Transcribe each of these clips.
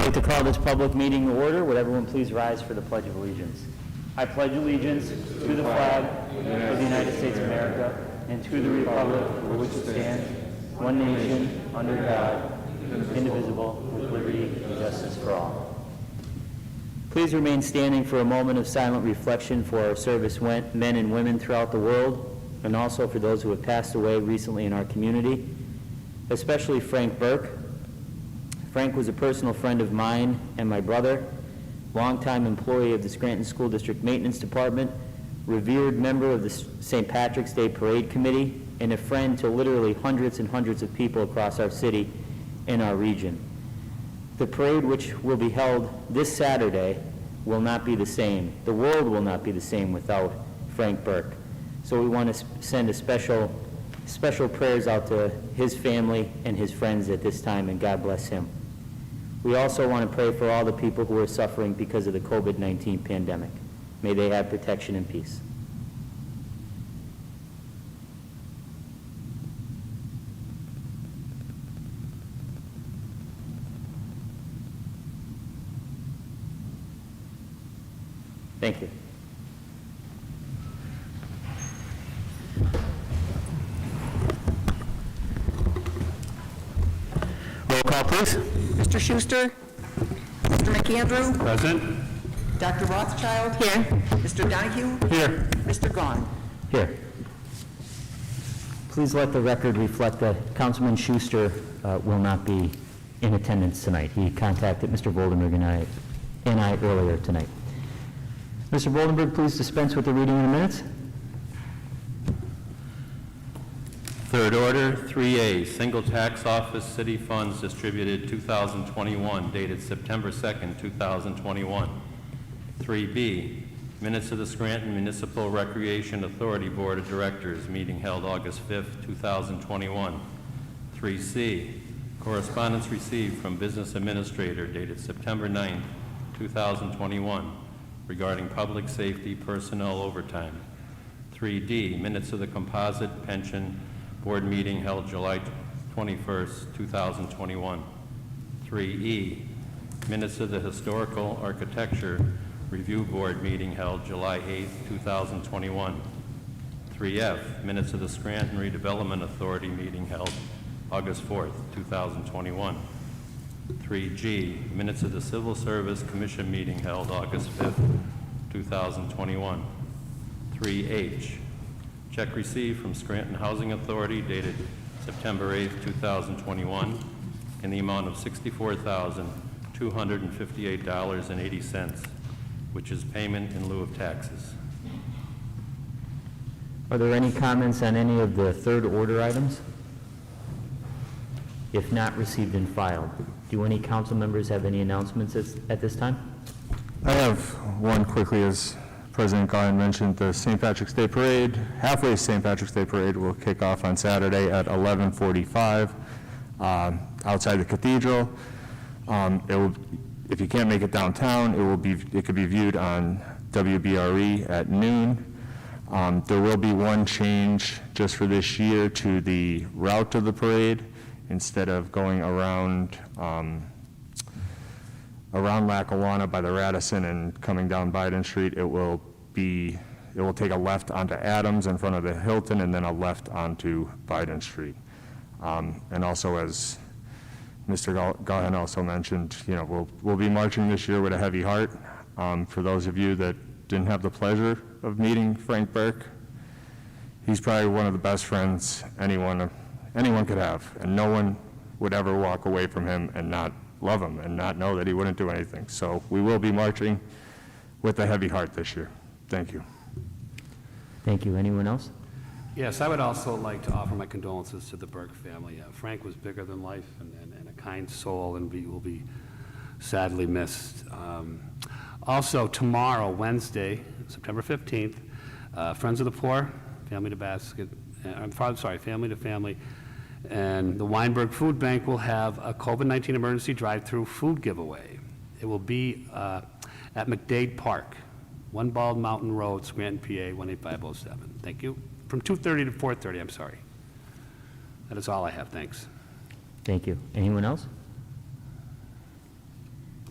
I'd like to call this public meeting to order. Would everyone please rise for the Pledge of Allegiance? I pledge allegiance to the flag of the United States of America and to the republic for which it stands, one nation, under God, indivisible, with liberty and justice for all. Please remain standing for a moment of silent reflection for our service men and women throughout the world, and also for those who have passed away recently in our community, especially Frank Burke. Frank was a personal friend of mine and my brother, longtime employee of the Scranton School District Maintenance Department, revered member of the St. Patrick's Day Parade Committee, and a friend to literally hundreds and hundreds of people across our city and our region. The parade, which will be held this Saturday, will not be the same. The world will not be the same without Frank Burke. So we want to send a special prayers out to his family and his friends at this time, and God bless him. We also want to pray for all the people who are suffering because of the COVID-19 pandemic. May they have protection and peace. Thank you. Roll call, please. Mr. Schuster? Mr. McAndrew? Present. Dr. Rothchild? Here. Mr. Donahue? Here. Mr. Gaughan? Here. Please let the record reflect that Councilman Schuster will not be in attendance tonight. He contacted Mr. Voldenberg and I earlier tonight. Mr. Voldenberg, please dispense with the reading of the minutes. Third order, 3A, Single Tax Office City Funds distributed 2021, dated September 2nd, 2021. 3B, Minutes of the Scranton Municipal Recreation Authority Board of Directors, meeting held August 5th, 2021. 3C, correspondence received from Business Administrator dated September 9th, 2021, regarding public safety personnel overtime. 3D, Minutes of the Composite Pension Board meeting held July 21st, 2021. 3E, Minutes of the Historical Architecture Review Board meeting held July 8th, 2021. 3F, Minutes of the Scranton Redevelopment Authority meeting held August 4th, 2021. 3G, Minutes of the Civil Service Commission meeting held August 5th, 2021. 3H, check received from Scranton Housing Authority dated September 8th, 2021 in the amount of $64,258.80, which is payment in lieu of taxes. Are there any comments on any of the third order items? If not, received and filed. Do any council members have any announcements at this time? I have one quickly. As President Gaughan mentioned, the St. Patrick's Day Parade, halfway St. Patrick's Day Parade, will kick off on Saturday at 11:45 outside the cathedral. If you can't make it downtown, it could be viewed on WBRE at noon. There will be one change just for this year to the route of the parade. Instead of going around Lackawanna by the Radisson and coming down Biden Street, it will take a left onto Adams in front of the Hilton and then a left onto Biden Street. And also, as Mr. Gaughan also mentioned, we'll be marching this year with a heavy heart. For those of you that didn't have the pleasure of meeting Frank Burke, he's probably one of the best friends anyone could have, and no one would ever walk away from him and not love him and not know that he wouldn't do anything. So we will be marching with a heavy heart this year. Thank you. Thank you. Anyone else? Yes, I would also like to offer my condolences to the Burke family. Frank was bigger than life and a kind soul, and will be sadly missed. Also, tomorrow, Wednesday, September 15th, Friends of the Poor, Family to Basket, Family to Family, and the Weinberg Food Bank will have a COVID-19 emergency drive-through food giveaway. It will be at McDade Park, 1 Bald Mountain Road, Scranton, PA, 18507. Thank you. From 2:30 to 4:30, I'm sorry. That is all I have, thanks. Thank you. Anyone else?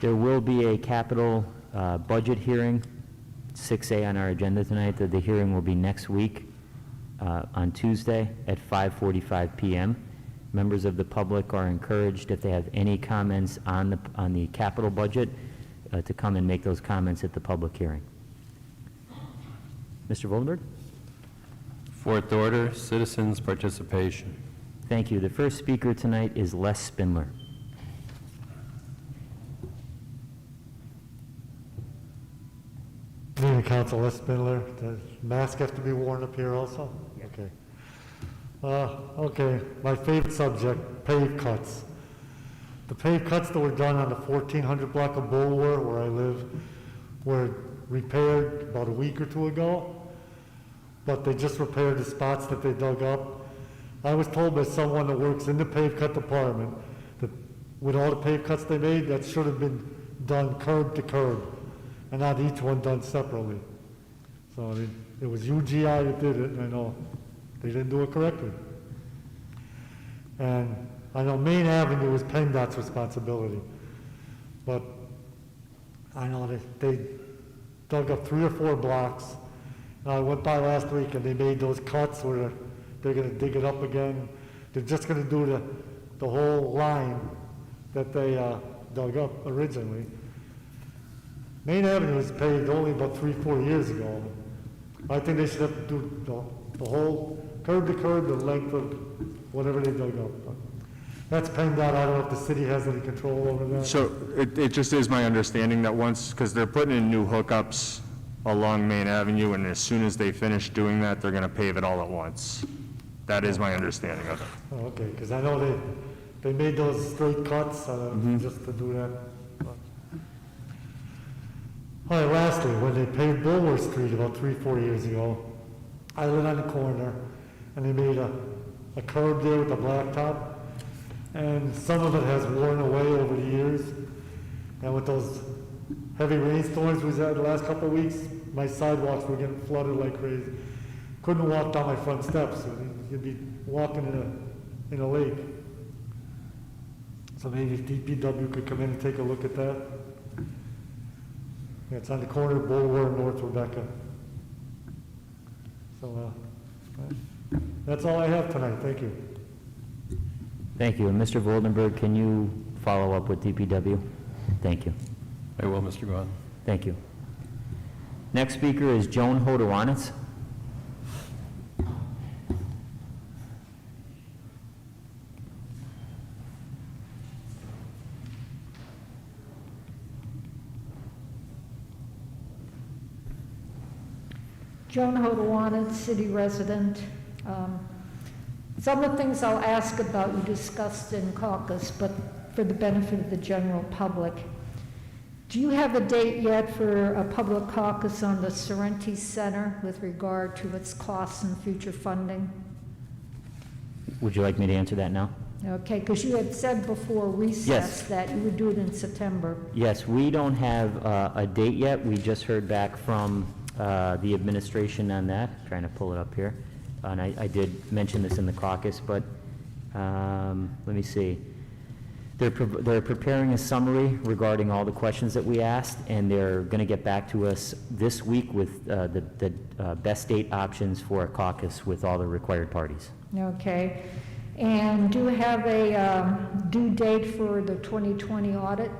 There will be a capital budget hearing, 6A on our agenda tonight. The hearing will be next week on Tuesday at 5:45 p.m. Members of the public are encouraged, if they have any comments on the capital budget, to come and make those comments at the public hearing. Mr. Voldenberg? Fourth order, citizens' participation. Thank you. The first speaker tonight is Les Spindler. Good evening, Council. Les Spindler. Does mask have to be worn up here also? Okay. Okay, my favorite subject, pave cuts. The pave cuts that were done on the 1400 block of Bulwer, where I live, were repaired about a week or two ago, but they just repaired the spots that they dug up. I was told by someone that works in the pave cut department that with all the pave cuts they made, that should have been done curb to curb, and not each one done separately. So it was UGI that did it, and I know they didn't do it correctly. And I know Main Avenue was PennDOT's responsibility, but I know they dug up 3 or 4 blocks. And I went by last week and they made those cuts where they're gonna dig it up again. They're just gonna do the whole line that they dug up originally. Main Avenue was paved only about 3-4 years ago. I think they should have to do the whole curb to curb, the length of whatever they dug up. But that's PennDOT. I don't know if the city has any control over that. So it just is my understanding that once, because they're putting in new hookups along Main Avenue, and as soon as they finish doing that, they're going to pave it all at once. That is my understanding of it. Oh, okay, because I know they made those straight cuts just to do that. All right, lastly, when they paved Bulwer Street about 3-4 years ago, I live on the corner, and they made a curb there with a blacktop, and some of it has worn away over the years. And with those heavy rainstorms we had the last couple of weeks, my sidewalks were getting flooded like crazy. Couldn't walk down my front steps. You'd be walking in a lake. So maybe if DPW could come in and take a look at that. Yeah, it's on the corner of Bulwer and North Rebecca. So that's all I have tonight. Thank you. Thank you. And Mr. Voldenberg, can you follow up with DPW? Thank you. I will, Mr. Gaughan. Thank you. Next speaker is Joan Hodowanitz. Joan Hodowanitz, city resident. Some of the things I'll ask about you discussed in caucus, but for the benefit of the general public. Do you have a date yet for a public caucus on the Sorrenti Center with regard to its costs and future funding? Would you like me to answer that now? Okay, because you had said before recess Yes. that you would do it in September. Yes, we don't have a date yet. We just heard back from the administration on that. Trying to pull it up here. And I did mention this in the caucus, but let me see. They're preparing a summary regarding all the questions that we asked, and they're going to get back to us this week with the best date options for a caucus with all the required parties. Okay. And do you have a due date for the 2020 audit?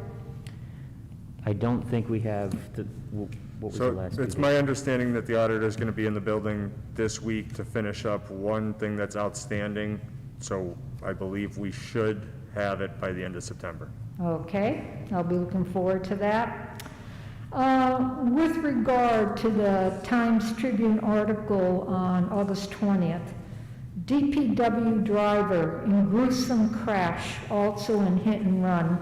I don't think we have the, what was the So last? it's due my date? understanding that the auditor is going to be in the building this week to finish up one thing that's outstanding. So I believe we should have it by the end of September. Okay, I'll be looking forward to that. With regard to the Times Tribune article on August 20th, DPW driver in gruesome crash, also in hit and run.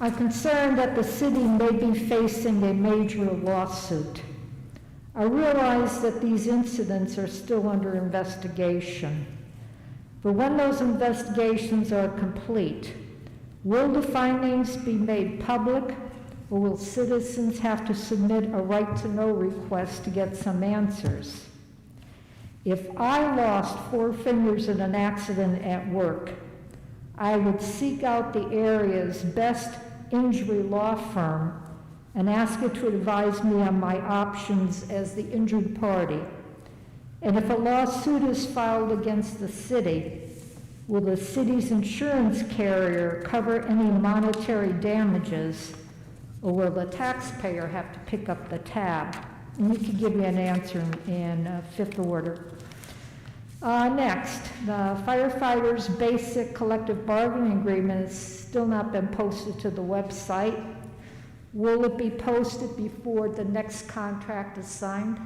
I'm concerned that the city may be facing a major lawsuit. I realize that these incidents are still under investigation. But when those investigations are complete, will the findings be made public, or will citizens have to submit a right-to-know request to get some answers? If I lost 4 fingers in an accident at work, I would seek out the areas best injury law firm and ask it to advise me on my options as the injured party. And if a lawsuit is filed against the city, will the city's insurance carrier cover any monetary damages, or will the taxpayer have to pick up the tab? And you can give me an answer in fifth order. Next, the firefighters' basic collective bargaining agreement has still not been posted to the website. Will it be posted before the next contract is signed?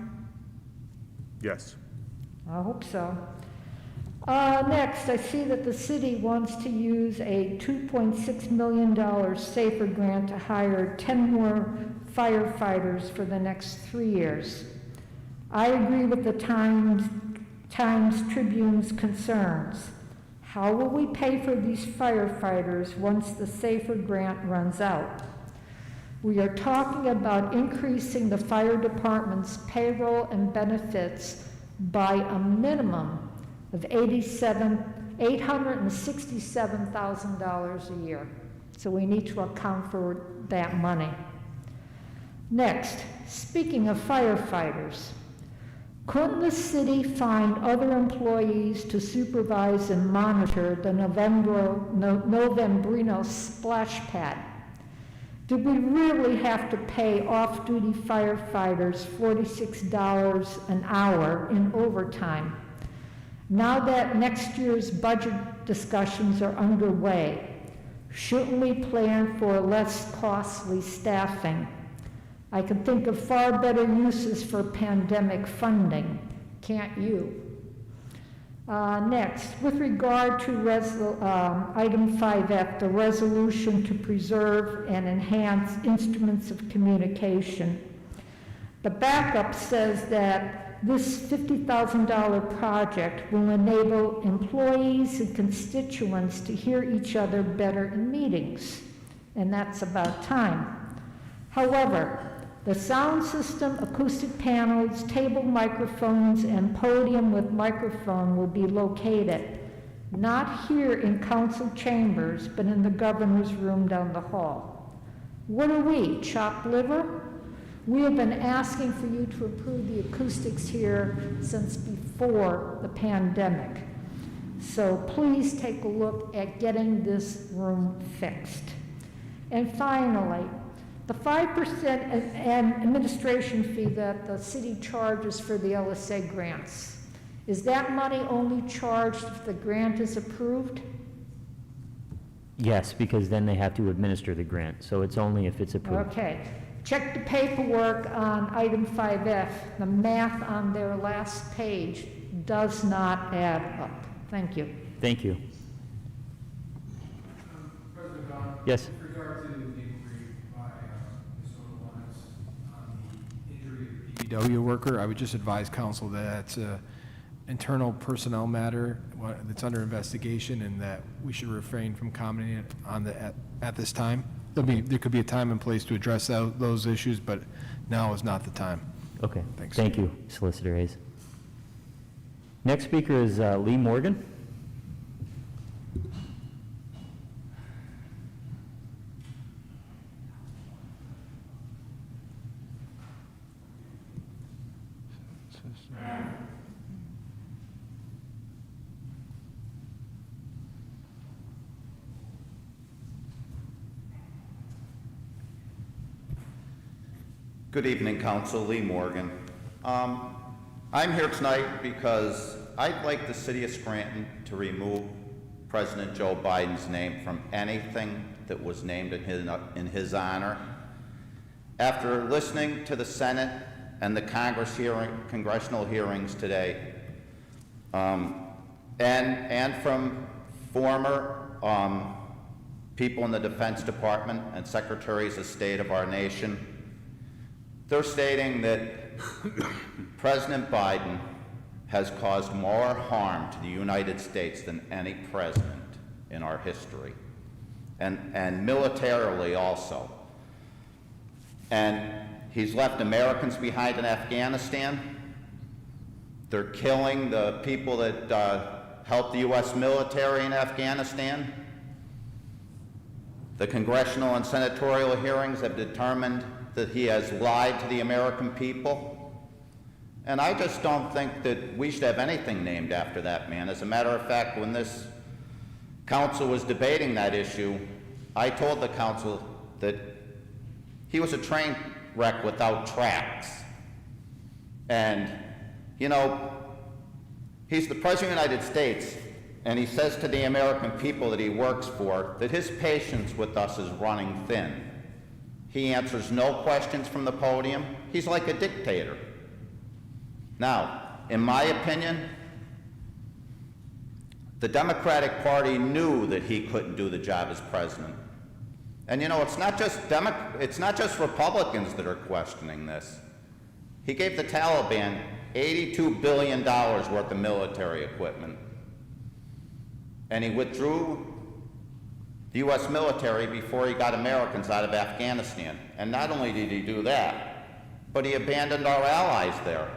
Yes. I hope so. Next, I see that the city wants to use a $2.6 million SAFER grant to hire 10 more firefighters for the next 3 years. I agree with the Times Tribune's concerns. How will we pay for these firefighters once the SAFER grant runs out? We are talking about increasing the fire department's payroll and benefits by a minimum of $867,000 a year. So we need to account for that money. Next, speaking of firefighters, couldn't the city find other employees to supervise and monitor the Novembrino splash pad? Do we really have to pay off-duty firefighters $46 an hour in overtime? Now that next year's budget discussions are underway, shouldn't we plan for less costly staffing? I can think of far better uses for pandemic funding, can't you? Next, with regard to item 5F, the resolution to preserve and enhance instruments of communication. The backup says that this $50,000 project will enable employees and constituents to hear each other better in meetings, and that's about time. However, the sound system, acoustic panels, table microphones, and podium with microphone will be located not here in council chambers, but in the governor's room down the hall. What are we, chopped liver? We have been asking for you to improve the acoustics here since before the pandemic. So please take a look at getting this room fixed. And finally, the 5% administration fee that the city charges for the LSA grants, is that money only charged if the grant is approved? Yes, because then they have to administer the grant, so it's only if it's approved. Okay. Check the paperwork on item 5F. The math on their last page does not add up. Thank you. Thank you. President Gaughan? Yes. With regard to the inquiry by Ms. Ordinance on the injury of the DPW worker, I would just advise council that it's an internal personnel matter that's under investigation and that we should refrain from commenting on at this time. There could be a time and place to address those issues, but now is not the time. Okay. Thanks. Thank you, Solicitor Hayes. Next speaker is Lee Morgan. Good evening, Council. Lee Morgan. I'm here tonight because I'd like the City of Scranton to remove President Joe Biden's name from anything that was named in his honor. After listening to the Senate and the congressional hearings today, and from former people in the Defense Department and Secretaries of State of our nation, they're stating that President Biden has caused more harm to the United States than any president in our history, and militarily also. And he's left Americans behind in Afghanistan. They're killing the people that, helped the U.S. military in Afghanistan. The congressional and senatorial hearings have determined that he has lied to the American people. And I just don't think that we should have anything named after that man. As a matter of fact, when this council was debating that issue, I told the council that he was a train wreck without tracks. And, you know, he's the President of the United States, and he says to the American people that he works for that his patience with us is running thin. He answers no questions from the podium. He's like a dictator. Now, in my opinion, the Democratic Party knew that he couldn't do the job as president. And you know, it's not just Republicans that are questioning this. He gave the Taliban $82 billion worth of military equipment. And he withdrew the U.S. military before he got Americans out of Afghanistan. And not only did he do that, but he abandoned our allies there.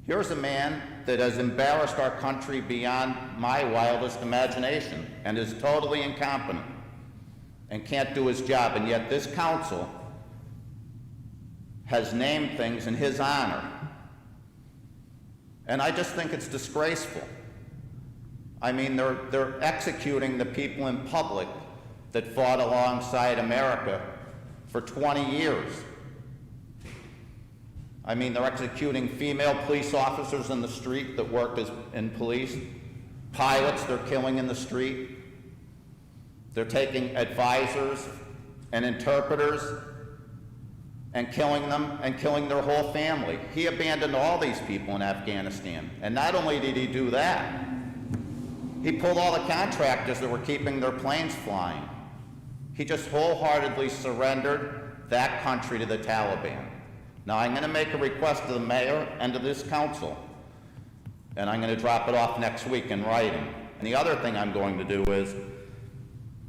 Here's a man that has embarrassed our country beyond my wildest imagination and is totally incompetent and can't do his job, and yet this council has named things in his honor. And I just think it's disgraceful. I mean, they're executing the people in public that fought alongside America for 20 years. I mean, they're executing female police officers in the street that worked in police, pilots they're killing in the street. They're taking advisors and interpreters and killing them and killing their whole family. He abandoned all these people in Afghanistan. And not only did he do that, he pulled all the contractors that were keeping their planes flying. He just wholeheartedly surrendered that country to the Taliban. Now, I'm going to make a request to the mayor and to this council, and I'm going to drop it off next week in writing. And the other thing I'm going to do is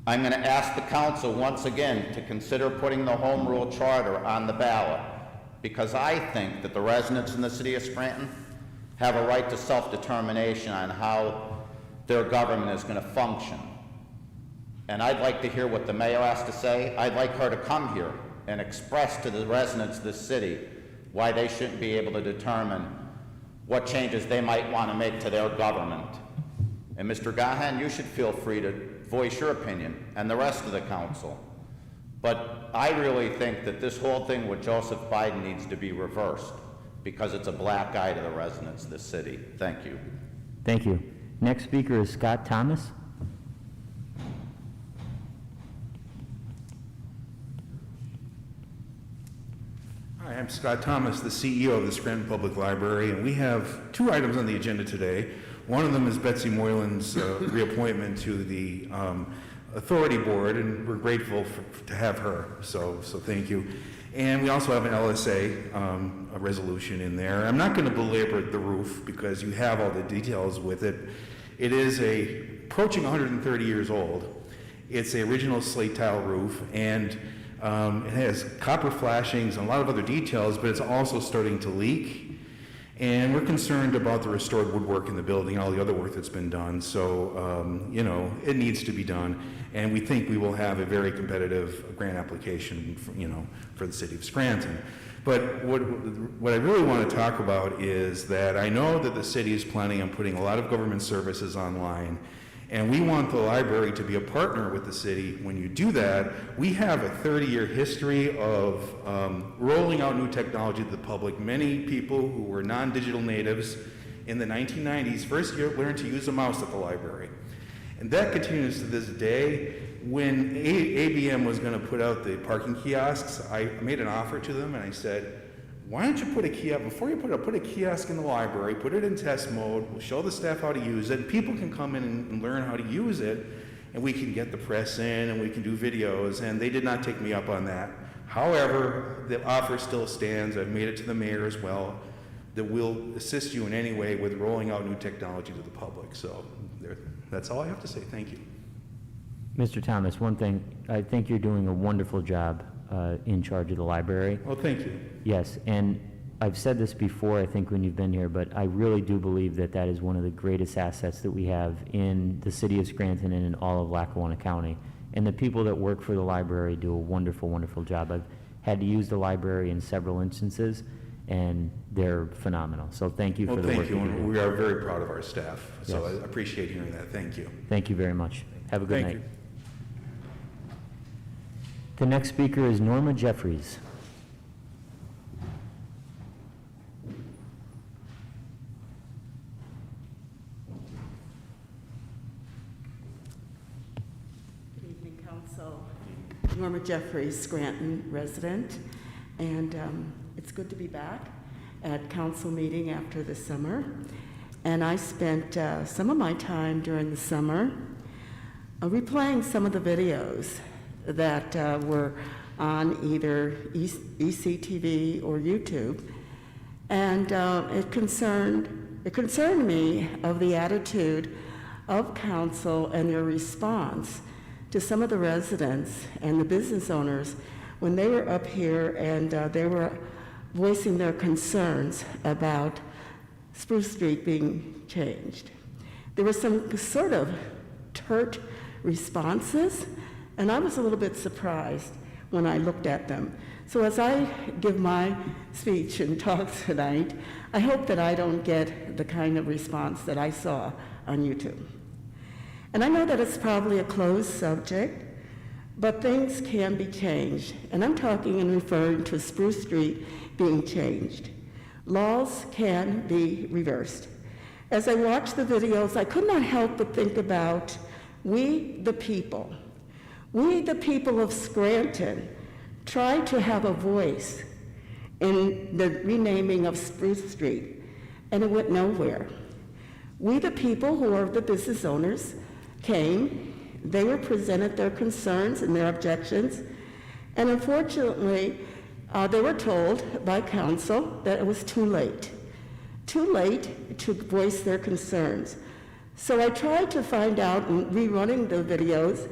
I'm going to ask the council once again to consider putting the Home Rule Charter on the ballot, because I think that the residents in the city of Scranton have a right to self-determination on how their government is going to function. And I'd like to hear what the mayor has to say. I'd like her to come here and express to the residents of this city why they shouldn't be able to determine what changes they might want to make to their government. And Mr. Gaughan, you should feel free to voice your opinion, and the rest of the council. But I really think that this whole thing with Joseph Biden needs to be reversed, because it's a black eye to the residents of this city. Thank you. Thank you. Next speaker is Scott Thomas. Hi, I'm Scott Thomas, the CEO of the Scranton Public Library, and we have two items on the agenda today. One of them is Betsy Moylan's reappointment to the Authority Board, and we're grateful to have her, so thank you. And we also have an LSA, a resolution in there. I'm not going to belabor the roof because you have all the details with it. It is approaching 130 years old. It's the original slate tile roof, and it has copper flashings and a lot of other details, but it's also starting to leak. And we're concerned about the restored woodwork in the building and all the other work that's been done. So, you know, it needs to be done. And we think we will have a very competitive grant application, for the city of Scranton. But what I really want to talk about is that I know that the city is planning on putting a lot of government services online. And we want the library to be a partner with the city. When you do that, we have a 30-year history of rolling out new technology to the public. Many people who were non-digital natives in the 1990s first learned to use a mouse at the library. And that continues to this day. When ABM was going to put out the parking kiosks, I made an offer to them and I said, why don't you put a kiosk, before you put a kiosk in the library, put it in test mode, we'll show the staff how to use it, people can come in and learn how to use it, and we can get the press in and we can do videos, and they did not take me up on that. However, the offer still stands. I've made it to the mayor as well, that we'll assist you in any way with rolling out new technology to the public. So that's all I have to say. Thank you. Mr. Thomas, one thing, I think you're doing a wonderful job in charge of the library. Well, thank you. Yes, and I've said this before, I think, when you've been here, but I really do believe that that is one of the greatest assets that we have in the city of Scranton and in all of Lackawanna County, And the people that work for the library do a wonderful, wonderful job. I've had to use the library in several instances, and they're phenomenal. So thank you for Well, the work thank you, that you and do. we are very proud of our staff, so Yes. I appreciate hearing that. Thank you. Thank you very much. Have a good Thank night. you. The next speaker is Norma Jeffries. Good evening, Council. Norma Jeffries, Scranton resident, and it's good to be back at council meeting after the summer. And I spent some of my time during the summer replaying some of the videos that were on either ECTV or YouTube, and it concerned me of the attitude of council and their response to some of the residents and the business owners when they were up here and they were voicing their concerns about Spruce Street being changed. There were some sort of turt responses, and I was a little bit surprised when I looked at them. So as I give my speech and talk tonight, I hope that I don't get the kind of response that I saw on YouTube. And I know that it's probably a closed subject, but things can be changed. And I'm talking and referring to Spruce Street being changed. Laws can be reversed. As I watched the videos, I could not help but think about we the people of Scranton tried to have a voice in the renaming of Spruce Street, and it went nowhere. We the people who are the business owners came, they were presented their concerns and their objections, and unfortunately, they were told by council that it was too late to voice their concerns. So I tried to find out in rerunning the videos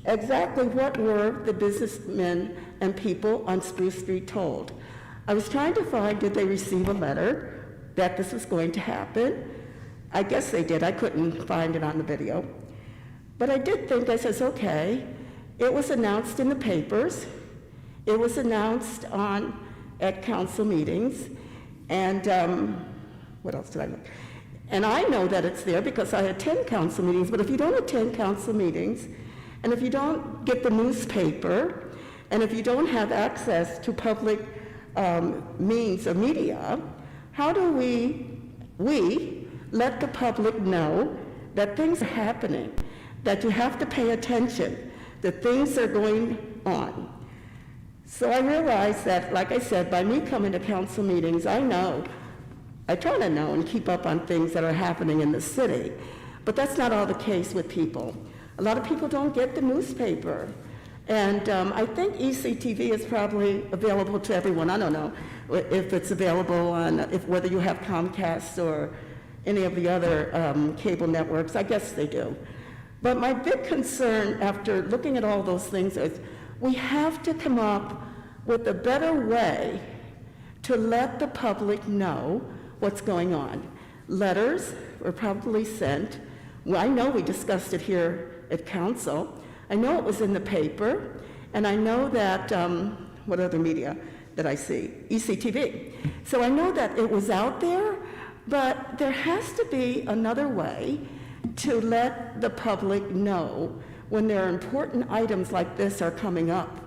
exactly what were the businessmen and people on Spruce Street told. I was trying to find, did they receive a letter that this was going to happen? I guess they did. I couldn't find it on the video. But I did think, I says, okay, it was announced in the papers. It was announced at council meetings. And what else did I look? And I know that it's there because I attend council meetings, but if you don't attend council meetings, and if you don't get the newspaper, and if you don't have access to public means of media, how do we let the public know that things are happening, that you have to pay attention, that things are going on? So I realized that, like I said, by me coming to council meetings, I try to know and keep up on things that are happening in the city, but that's not all the case with people. A lot of people don't get the newspaper. And I think ECTV is probably available to everyone. I don't know if it's available on, whether you have Comcast or any of the other cable networks. I guess they do. But my big concern after looking at all those things is we have to come up with a better way to let the public know what's going on. Letters were probably sent. Well, I know we discussed it here at council. I know it was in the paper, and I know that, what other media did I see? ECTV. So I know that it was out there, but there has to be another way to let the public know when there are important items like this are coming up,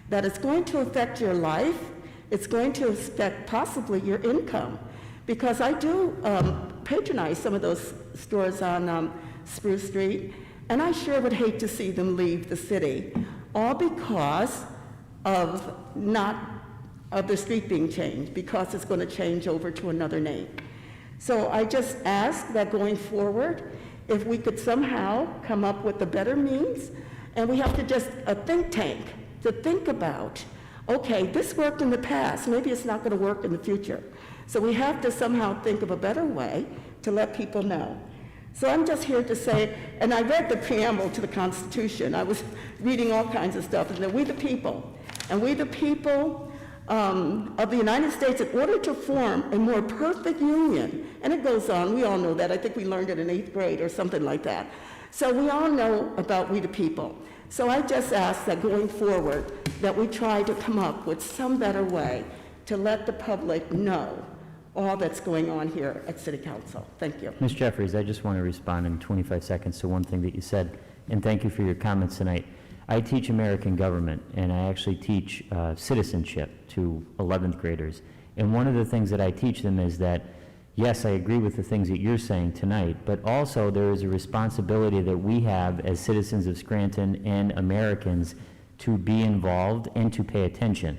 that it's going to affect your life, it's going to affect possibly your income. Because I do patronize some of those stores on Spruce Street, and I sure would hate to see them leave the city, all because of the street being changed, because it's going to change over to another name. So I just ask that going forward, if we could somehow come up with a better means, and we have to just a think tank to think about, okay, this worked in the past, maybe it's not going to work in the future. So we have to somehow think of a better way to let people know. So I'm just here to say, and I read the preamble to the Constitution. I was reading all kinds of stuff, and that we the people, and we the people of the United States, in order to form a more perfect union, and it goes on, we all know that, I think we learned it in 8th grade or something like that, So we all know about We the People. So I just ask that going forward, that we try to come up with some better way to let the public know all that's going on here at City Council. Thank you. Ms. Jeffries, I just want to respond in 25 seconds to one thing that you said, and thank you for your comments tonight. I teach American government, and I actually teach citizenship to 11th graders. And one of the things that I teach them is that, yes, I agree with the things that you're saying tonight, but also there is a responsibility that we have as citizens of Scranton and Americans to be involved and to pay attention.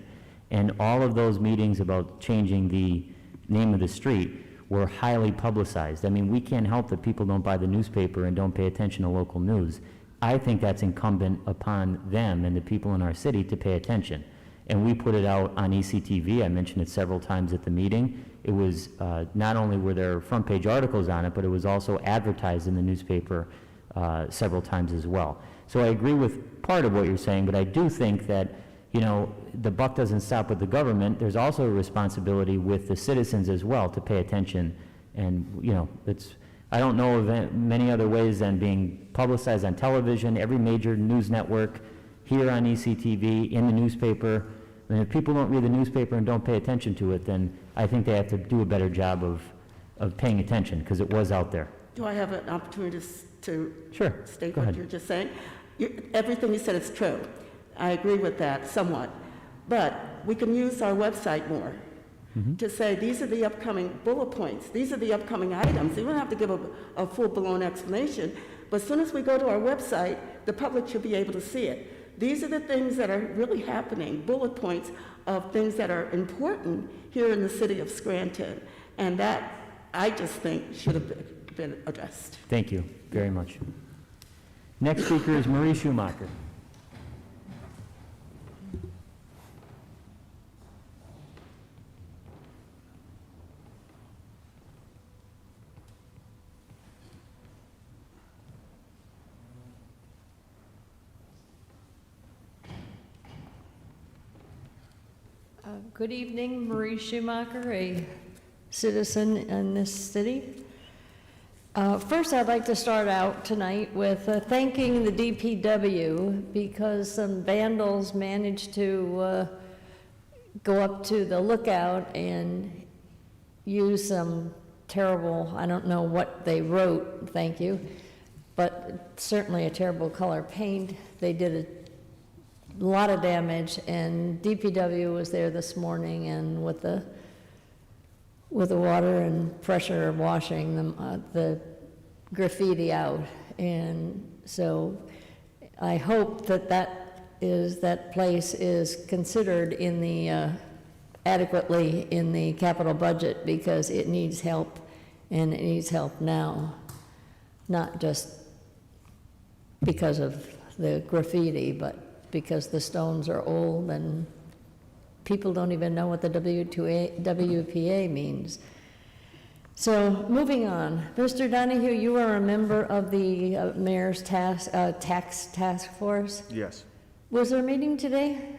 And all of those meetings about changing the name of the street were highly publicized. I mean, we can't help that people don't buy the newspaper and don't pay attention to local news. I think that's incumbent upon them and the people in our city to pay attention. And we put it out on ECTV. I mentioned it several times at the meeting. It was, not only were there front page articles on it, but it was also advertised in the newspaper several times as well. So I agree with part of what you're saying, but I do think that, you know, the buck doesn't stop with the government. There's also a responsibility with the citizens as well to pay attention. And, you know, I don't know of many other ways than being publicized on television, every major news network, here on ECTV, in the newspaper. And if people don't read the newspaper and don't pay attention to it, then I think they have to do a better job of paying attention, because it was out there. Do I have an opportunity to Sure. state Go what ahead. you're just saying? Everything you said is true. I agree with that somewhat. But we can use our website more to say, these are the upcoming bullet points. These are the upcoming items. You don't have to give a full-blown explanation. But as soon as we go to our website, the public should be able to see it. These are the things that are really happening, bullet points of things that are important here in the city of Scranton. And that, I just think, should have been addressed. Thank you very much. Next speaker is Marie Schumacher. Good evening, Marie Schumacher, a citizen in this city. First, I'd like to start out tonight with thanking the DPW, because some vandals managed to go up to the lookout and use some terrible, I don't know what they wrote, thank you, but certainly a terrible color paint. They did a lot of damage, and DPW was there this morning, and with the water and pressure washing them, the graffiti out. And so I hope that place is considered in the adequately in the capital budget, because it needs help, and it needs help now, not just because of the graffiti, but because the stones are old and people don't even know what the WPA means. So moving on, Mr. Donahue, you are a member of the mayor's tax task force. Yes. Was there a meeting today?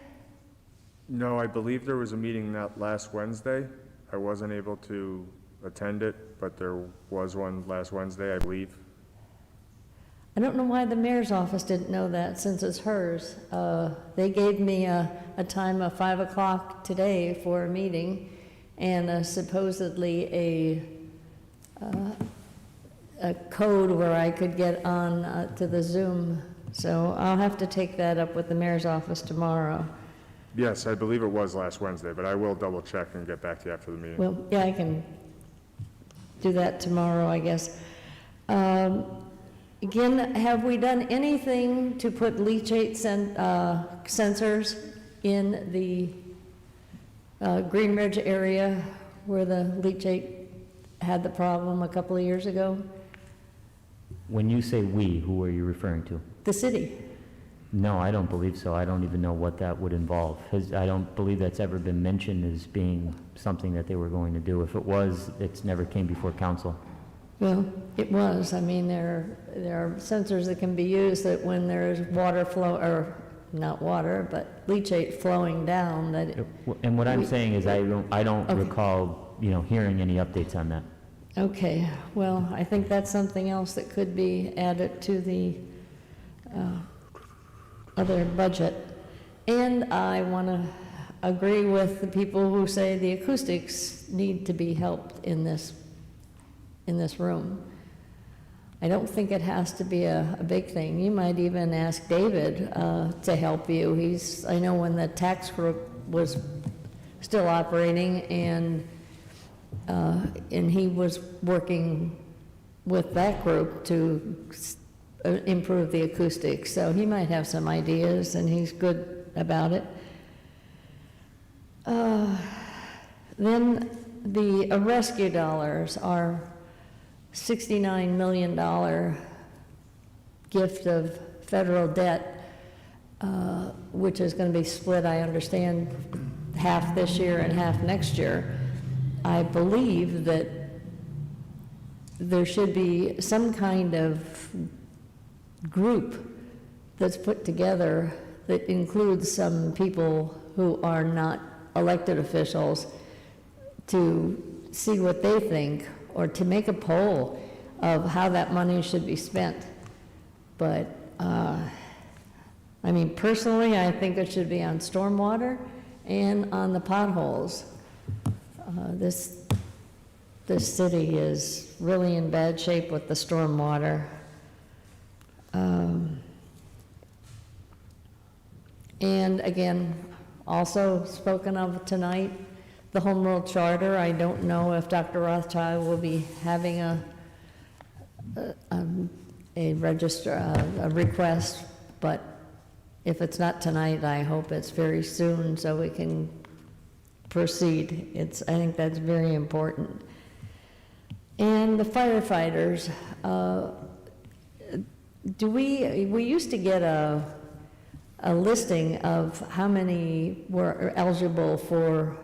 No, I believe there was a meeting that last Wednesday. I wasn't able to attend it, but there was one last Wednesday, I believe. I don't know why the mayor's office didn't know that, since it's hers. They gave me a time of 5 o'clock today for a meeting, and supposedly a code where I could get on to the Zoom. So I'll have to take that up with the mayor's office tomorrow. Yes, I believe it was last Wednesday, but I will double check and get back to you after the meeting. Well, yeah, I can do that tomorrow, I guess. Again, have we done anything to put leachate sensors in the Green Ridge area where the leachate had the problem a couple of years ago? When you say we, who are you referring to? The city. No, I don't believe so. I don't even know what that would involve. I don't believe that's ever been mentioned as being something that they were going to do. If it was, it's never came before council. Well, it was. I mean, there are sensors that can be used that when there's water flow, or not water, but leachate flowing down, that it, And what I'm saying is I don't Okay. recall, hearing any updates on that. Okay, well, I think that's something else that could be added to the other budget. And I want to agree with the people who say the acoustics need to be helped in this room. I don't think it has to be a big thing. You might even ask David to help you. I know when the tax group was still operating, and he was working with that group to improve the acoustics. So he might have some ideas, and he's good about it. Then the rescue dollars are $69 million gift of federal debt, which is going to be split, I understand, half this year and half next year. I believe that there should be some kind of group that's put together that includes some people who are not elected officials to see what they think, or to make a poll of how that money should be spent. But, I mean, personally, I think it should be on stormwater and on the potholes. This city is really in bad shape with the stormwater. And again, also spoken of tonight, the Home Rule Charter. I don't know if Dr. Rothchild will be having a request, but if it's not tonight, I hope it's very soon so we can proceed. I think that's very important. And the firefighters, we used to get a listing of how many were eligible for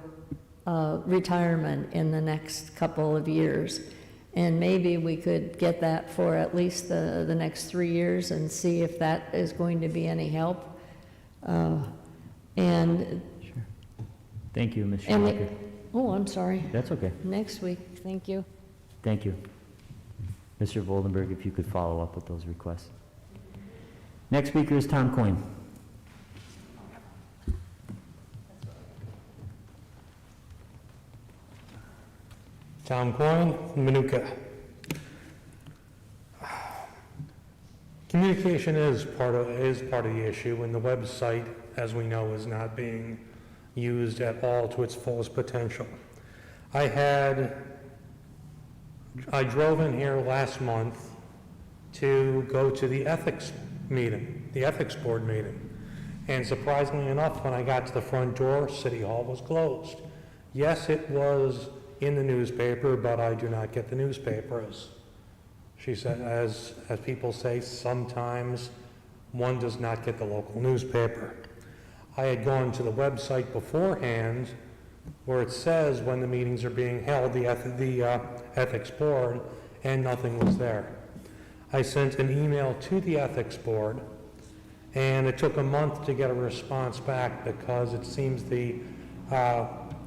retirement in the next couple of years. And maybe we could get that for at least the next 3 years and see if that is going to be any help. And Sure. Thank you, Ms. Schumacher. oh, I'm sorry. That's okay. Next week, thank you. Thank you. Mr. Voldenberg, if you could follow up with those requests. Next speaker is Tom Coyne. Tom Coyne, Manuka. Communication is part of the issue, and the website, as we know, is not being used at all to its fullest potential. I drove in here last month to go to the ethics meeting, the ethics board meeting, and surprisingly enough, when I got to the front door, City Hall was closed. Yes, it was in the newspaper, but I do not get the newspaper. As she said, as people say, sometimes one does not get the local newspaper. I had gone to the website beforehand where it says when the meetings are being held, the ethics board, and nothing was there. I sent an email to the ethics board, and it took a month to get a response back because it seems the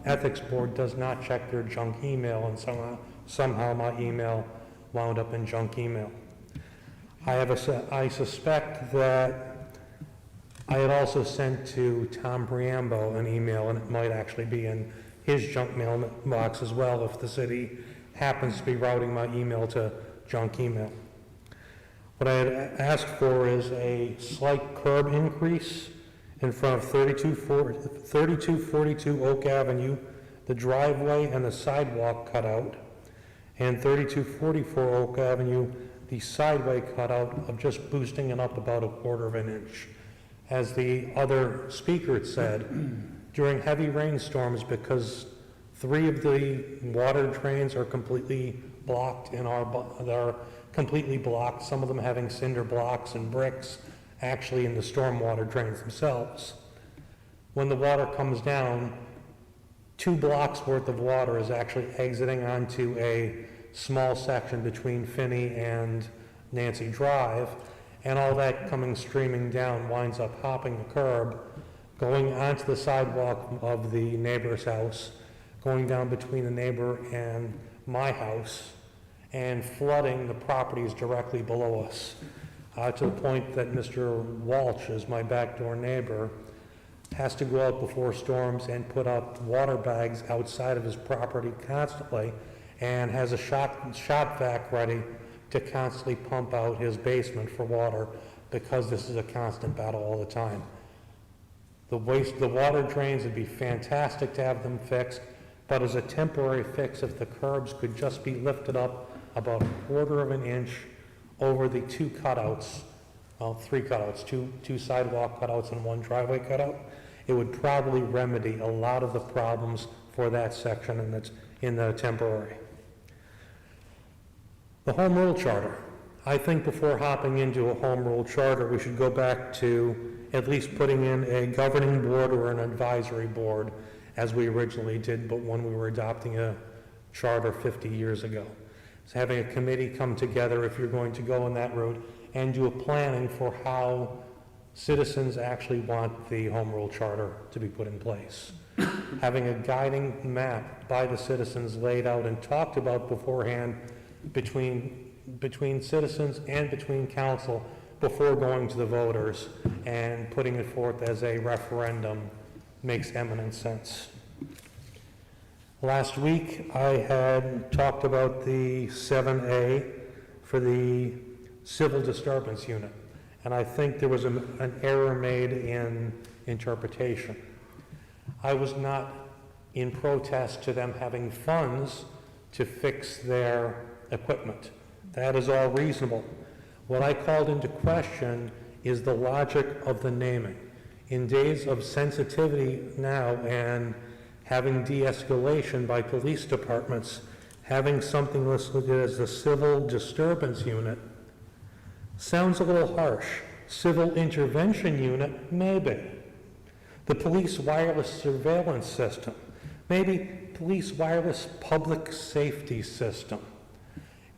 ethics board does not check their junk email, and somehow my email wound up in junk email. I suspect that I had also sent to Tom Briambo an email, and it might actually be in his junk mail box as well if the city happens to be routing my email to junk email. What I had asked for is a slight curb increase in front of 3242 Oak Avenue, the driveway and the sidewalk cut out, and 3244 Oak Avenue, the sideway cutout of just boosting it up about 1/4 of an inch. As the other speaker said, during heavy rainstorms, because 3 of the water drains are completely blocked they're completely blocked, some of them having cinder blocks and bricks actually in the stormwater drains themselves. When the water comes down, 2 blocks worth of water is actually exiting onto a small section between Finney and Nancy Drive, and all that coming streaming down winds up hopping the curb, going onto the sidewalk of the neighbor's house, going down between the neighbor and my house, and flooding the properties directly below us, to the point that Mr. Walsh, as my backdoor neighbor, has to go out before storms and put up water bags outside of his property constantly, and has a shop vac ready to constantly pump out his basement for water, because this is a constant battle all the time. The water drains would be fantastic to have them fixed, but as a temporary fix, if the curbs could just be lifted up about 1/4 of an inch over the two cutouts, well, 3 cutouts, two sidewalk cutouts and 1 driveway cutout, it would probably remedy a lot of the problems for that section, and that's in the temporary. The home rule charter. I think before hopping into a home rule charter, we should go back to at least putting in a governing board or an advisory board, as we originally did, but when we were adopting a charter 50 years ago. So having a committee come together, if you're going to go in that route, and do a planning for how citizens actually want the home rule charter to be put in place. Having a guiding map by the citizens laid out and talked about beforehand between citizens and between council before going to the voters, and putting it forth as a referendum makes eminent sense. Last week, I had talked about the 7A for the civil disturbance unit, and I think there was an error made in interpretation. I was not in protest to them having funds to fix their equipment. That is all reasonable. What I called into question is the logic of the naming. In days of sensitivity now and having de-escalation by police departments, having something listed as the civil disturbance unit sounds a little harsh. Civil intervention unit, maybe. The police wireless surveillance system, maybe police wireless public safety system.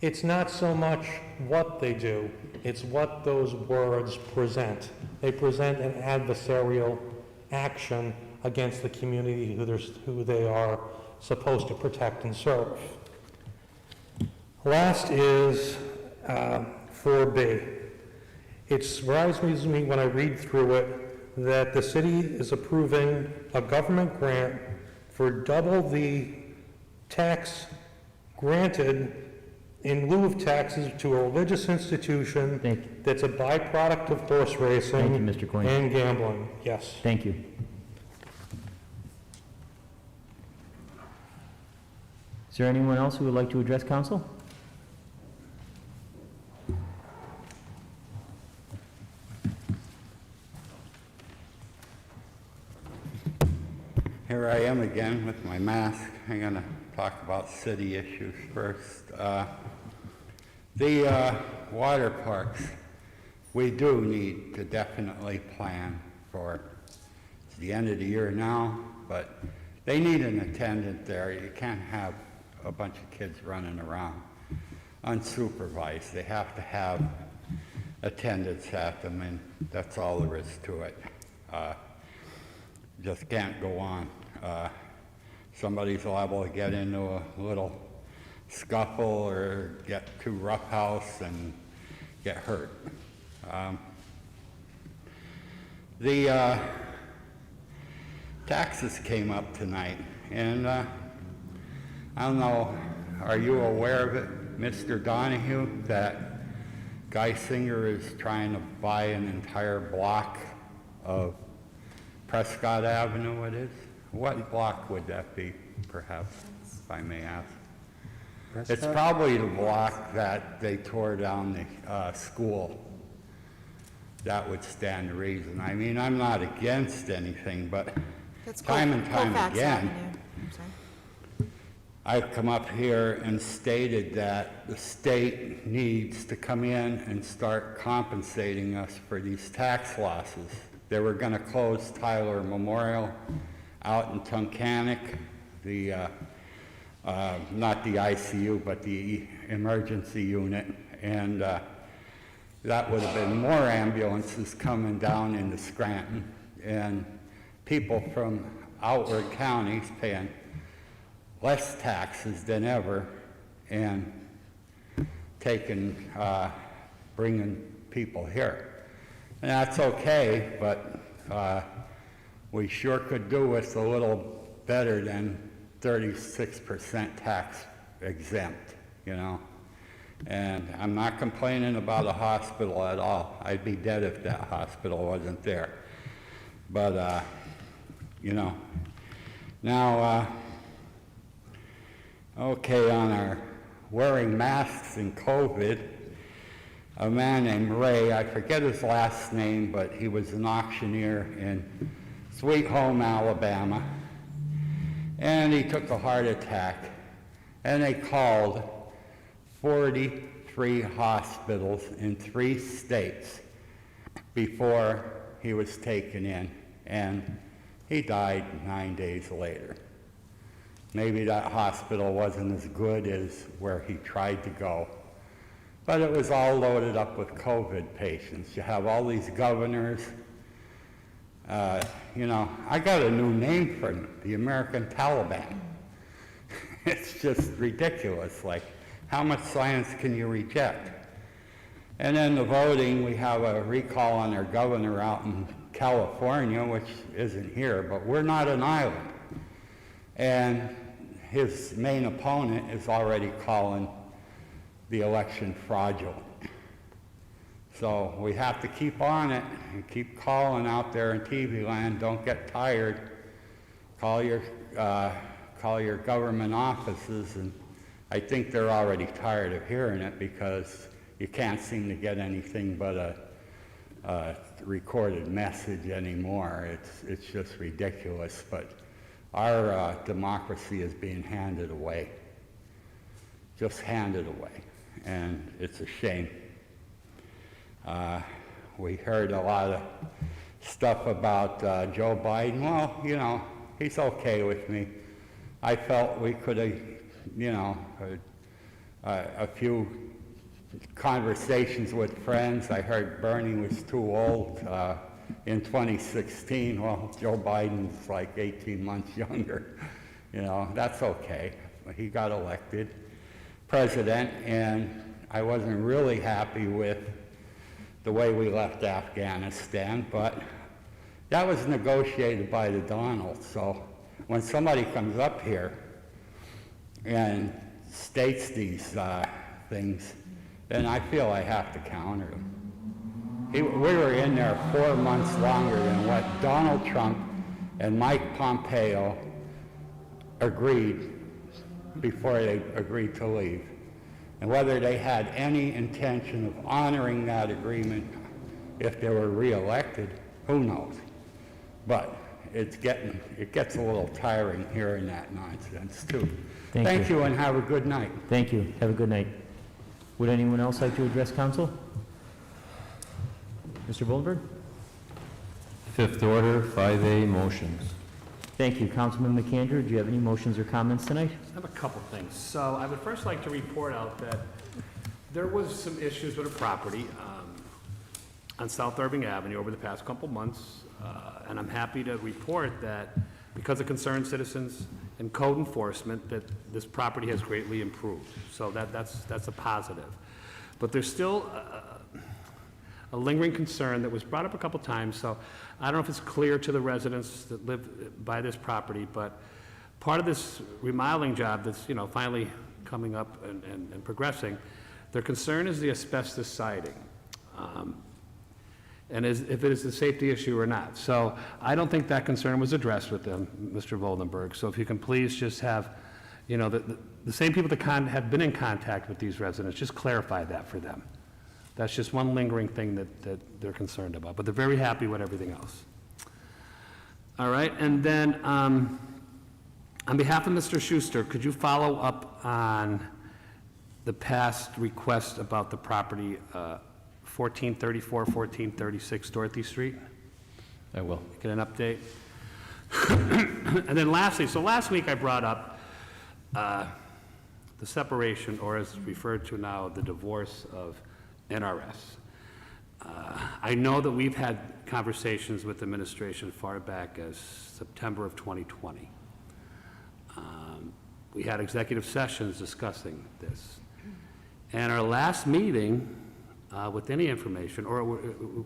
It's not so much what they do, it's what those words present. They present an adversarial action against the community who they are supposed to protect and serve. Last is 4B. It surprises me when I read through it that the city is approving a government grant for double the tax granted in lieu of taxes to a religious institution that's a byproduct of horse racing. Thank you, Mr. Coyne. And gambling. Yes. Thank you. Is there anyone else who would like to address council? Here I am again with my mask. I'm going to talk about city issues first. The water parks, we do need to definitely plan for the end of the year now, but they need an attendant there. You can't have a bunch of kids running around unsupervised. They have to have attendants at them, and that's all there is to it. Just can't go on. Somebody's liable to get into a little scuffle or get too roughhouse and get hurt. The taxes came up tonight, and I don't know, are you aware of it, Mr. Donahue, that Geisinger is trying to buy an entire block of Prescott Avenue, it is? What block would that be, perhaps, if I may ask? It's probably the block that they tore down the school. That would stand to reason. I mean, I'm not against anything, but time and time again, I've come up here and stated that the state needs to come in and start compensating us for these tax losses. They were going to close Tyler Memorial out in Tunkhannock, not the ICU, but the emergency unit, and that would have been more ambulances coming down into Scranton, and people from outward counties paying less taxes than ever, and bringing people here. And that's okay, but we sure could do with a little better than 36% tax exempt, you know? And I'm not complaining about a hospital at all. I'd be dead if that hospital wasn't there. But, you know, now, okay, on our wearing masks in COVID, a man named Ray, I forget his last name, but he was an auctioneer in Sweet Home, Alabama, and he took a heart attack, and they called 43 hospitals in 3 states before he was taken in, and he died 9 days later. Maybe that hospital wasn't as good as where he tried to go, but it was all loaded up with COVID patients. You have all these governors. You know, I got a new name for them, the American Taliban. It's just ridiculous. Like, how much science can you reject? And then the voting, we have a recall on our governor out in California, which isn't here, but we're not an island. And his main opponent is already calling the election fraudulent. So we have to keep on it and keep calling out there in TV land. Don't get tired. Call your government offices, and I think they're already tired of hearing it because you can't seem to get anything but a recorded message anymore. It's just ridiculous, but our democracy is being handed away, just handed away, and it's a shame. We heard a lot of stuff about Joe Biden. Well, you know, he's okay with me. I felt we could have, you know, a few conversations with friends. I heard Bernie was too old in 2016. Well, Joe Biden's like 18 months younger. You know, that's okay. He got elected president, and I wasn't really happy with the way we left Afghanistan, but that was negotiated by the Donalds. So when somebody comes up here and states these things, then I feel I have to counter them. We were in there 4 months longer than what Donald Trump and Mike Pompeo agreed before they agreed to leave. And whether they had any intention of honoring that agreement if they were reelected, who knows? But it gets a little tiring hearing that nonsense too. Thank you and have a good night. Thank you. Have a good night. Would anyone else like to address council? Mr. Voldenberg? Fifth order, 5A motions. Thank you. Councilman McAndrew, do you have any motions or comments tonight? I have a couple things. So I would first like to report out that there was some issues with a property on South Irving Avenue over the past couple months, and I'm happy to report that because of concerned citizens and code enforcement, that this property has greatly improved. So that's a positive. But there's still a lingering concern that was brought up a couple times, so I don't know if it's clear to the residents that live by this property, but part of this remodeling job that's, you know, finally coming up and progressing, their concern is the asbestos siding, and if it is a safety issue or not. So I don't think that concern was addressed with them, Mr. Voldenberg. So if you can please just have, you know, the same people that have been in contact with these residents, just clarify that for them. That's just one lingering thing that they're concerned about, but they're very happy with everything else. All right, and then on behalf of Mr. Schuster, could you follow up on the past request about the property 1434, 1436 Dorothy Street? I will. Get an update. And then lastly, so last week I brought up the separation, or as referred to now, the divorce of NRS. I know that we've had conversations with the administration far back as September of 2020. We had executive sessions discussing this. And our last meeting with any information, or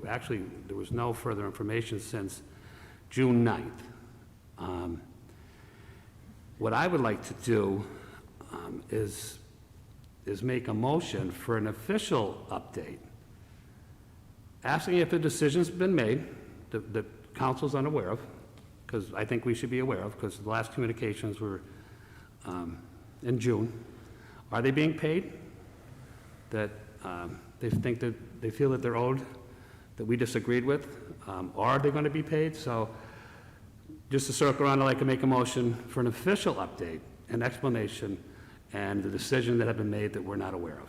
actually, there was no further information since June 9th. What I would like to do is make a motion for an official update, asking if a decision's been made that council's unaware of, because I think we should be aware of, because the last communications were in June. Are they being paid? That they feel that they're owed, that we disagreed with? Are they going to be paid? So just to circle around, I'd like to make a motion for an official update, an explanation, and the decision that have been made that we're not aware of.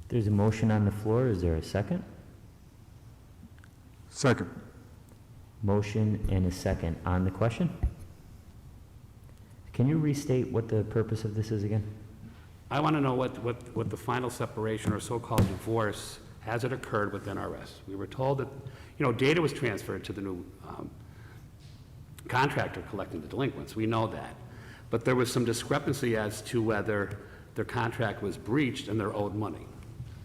There's a motion on the floor. Is there a second? Second. Motion and a second on the question. Can you restate what the purpose of this is again? I want to know what the final separation or so-called divorce, has it occurred within RS? We were told that, data was transferred to the new contractor collecting the delinquents. We know that. But there was some discrepancy as to whether their contract was breached and they're owed money.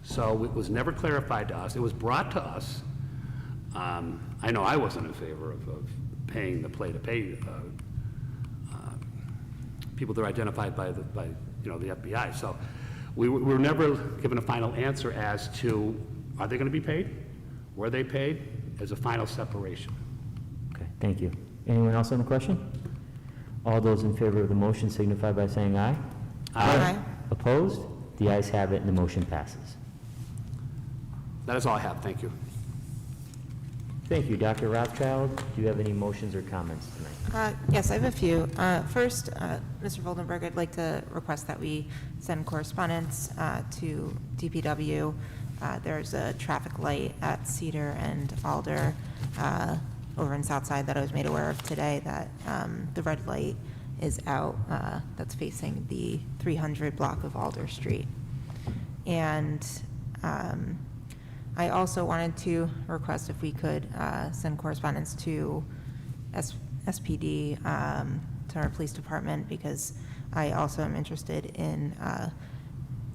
So it was never clarified to us. It was brought to us. I know I wasn't in favor of paying the play-to-pay people that are identified by the FBI. So we were never given a final answer as to, are they going to be paid? Were they paid? As a final separation. Okay, thank you. Anyone else on the question? All those in favor of the motion signify by saying aye. Aye. Opposed? The ayes have it and the motion passes. That is all I have. Thank you. Thank you. Dr. Rothchild, do you have any motions or comments tonight? Yes, I have a few. First, Mr. Voldenberg, I'd like to request that we send correspondence to DPW. There's a traffic light at Cedar and Alder over in Southside that I was made aware of today, that the red light is out that's facing the 300 block of Alder Street. And I also wanted to request if we could send correspondence to SPD, to our police department, because I also am interested in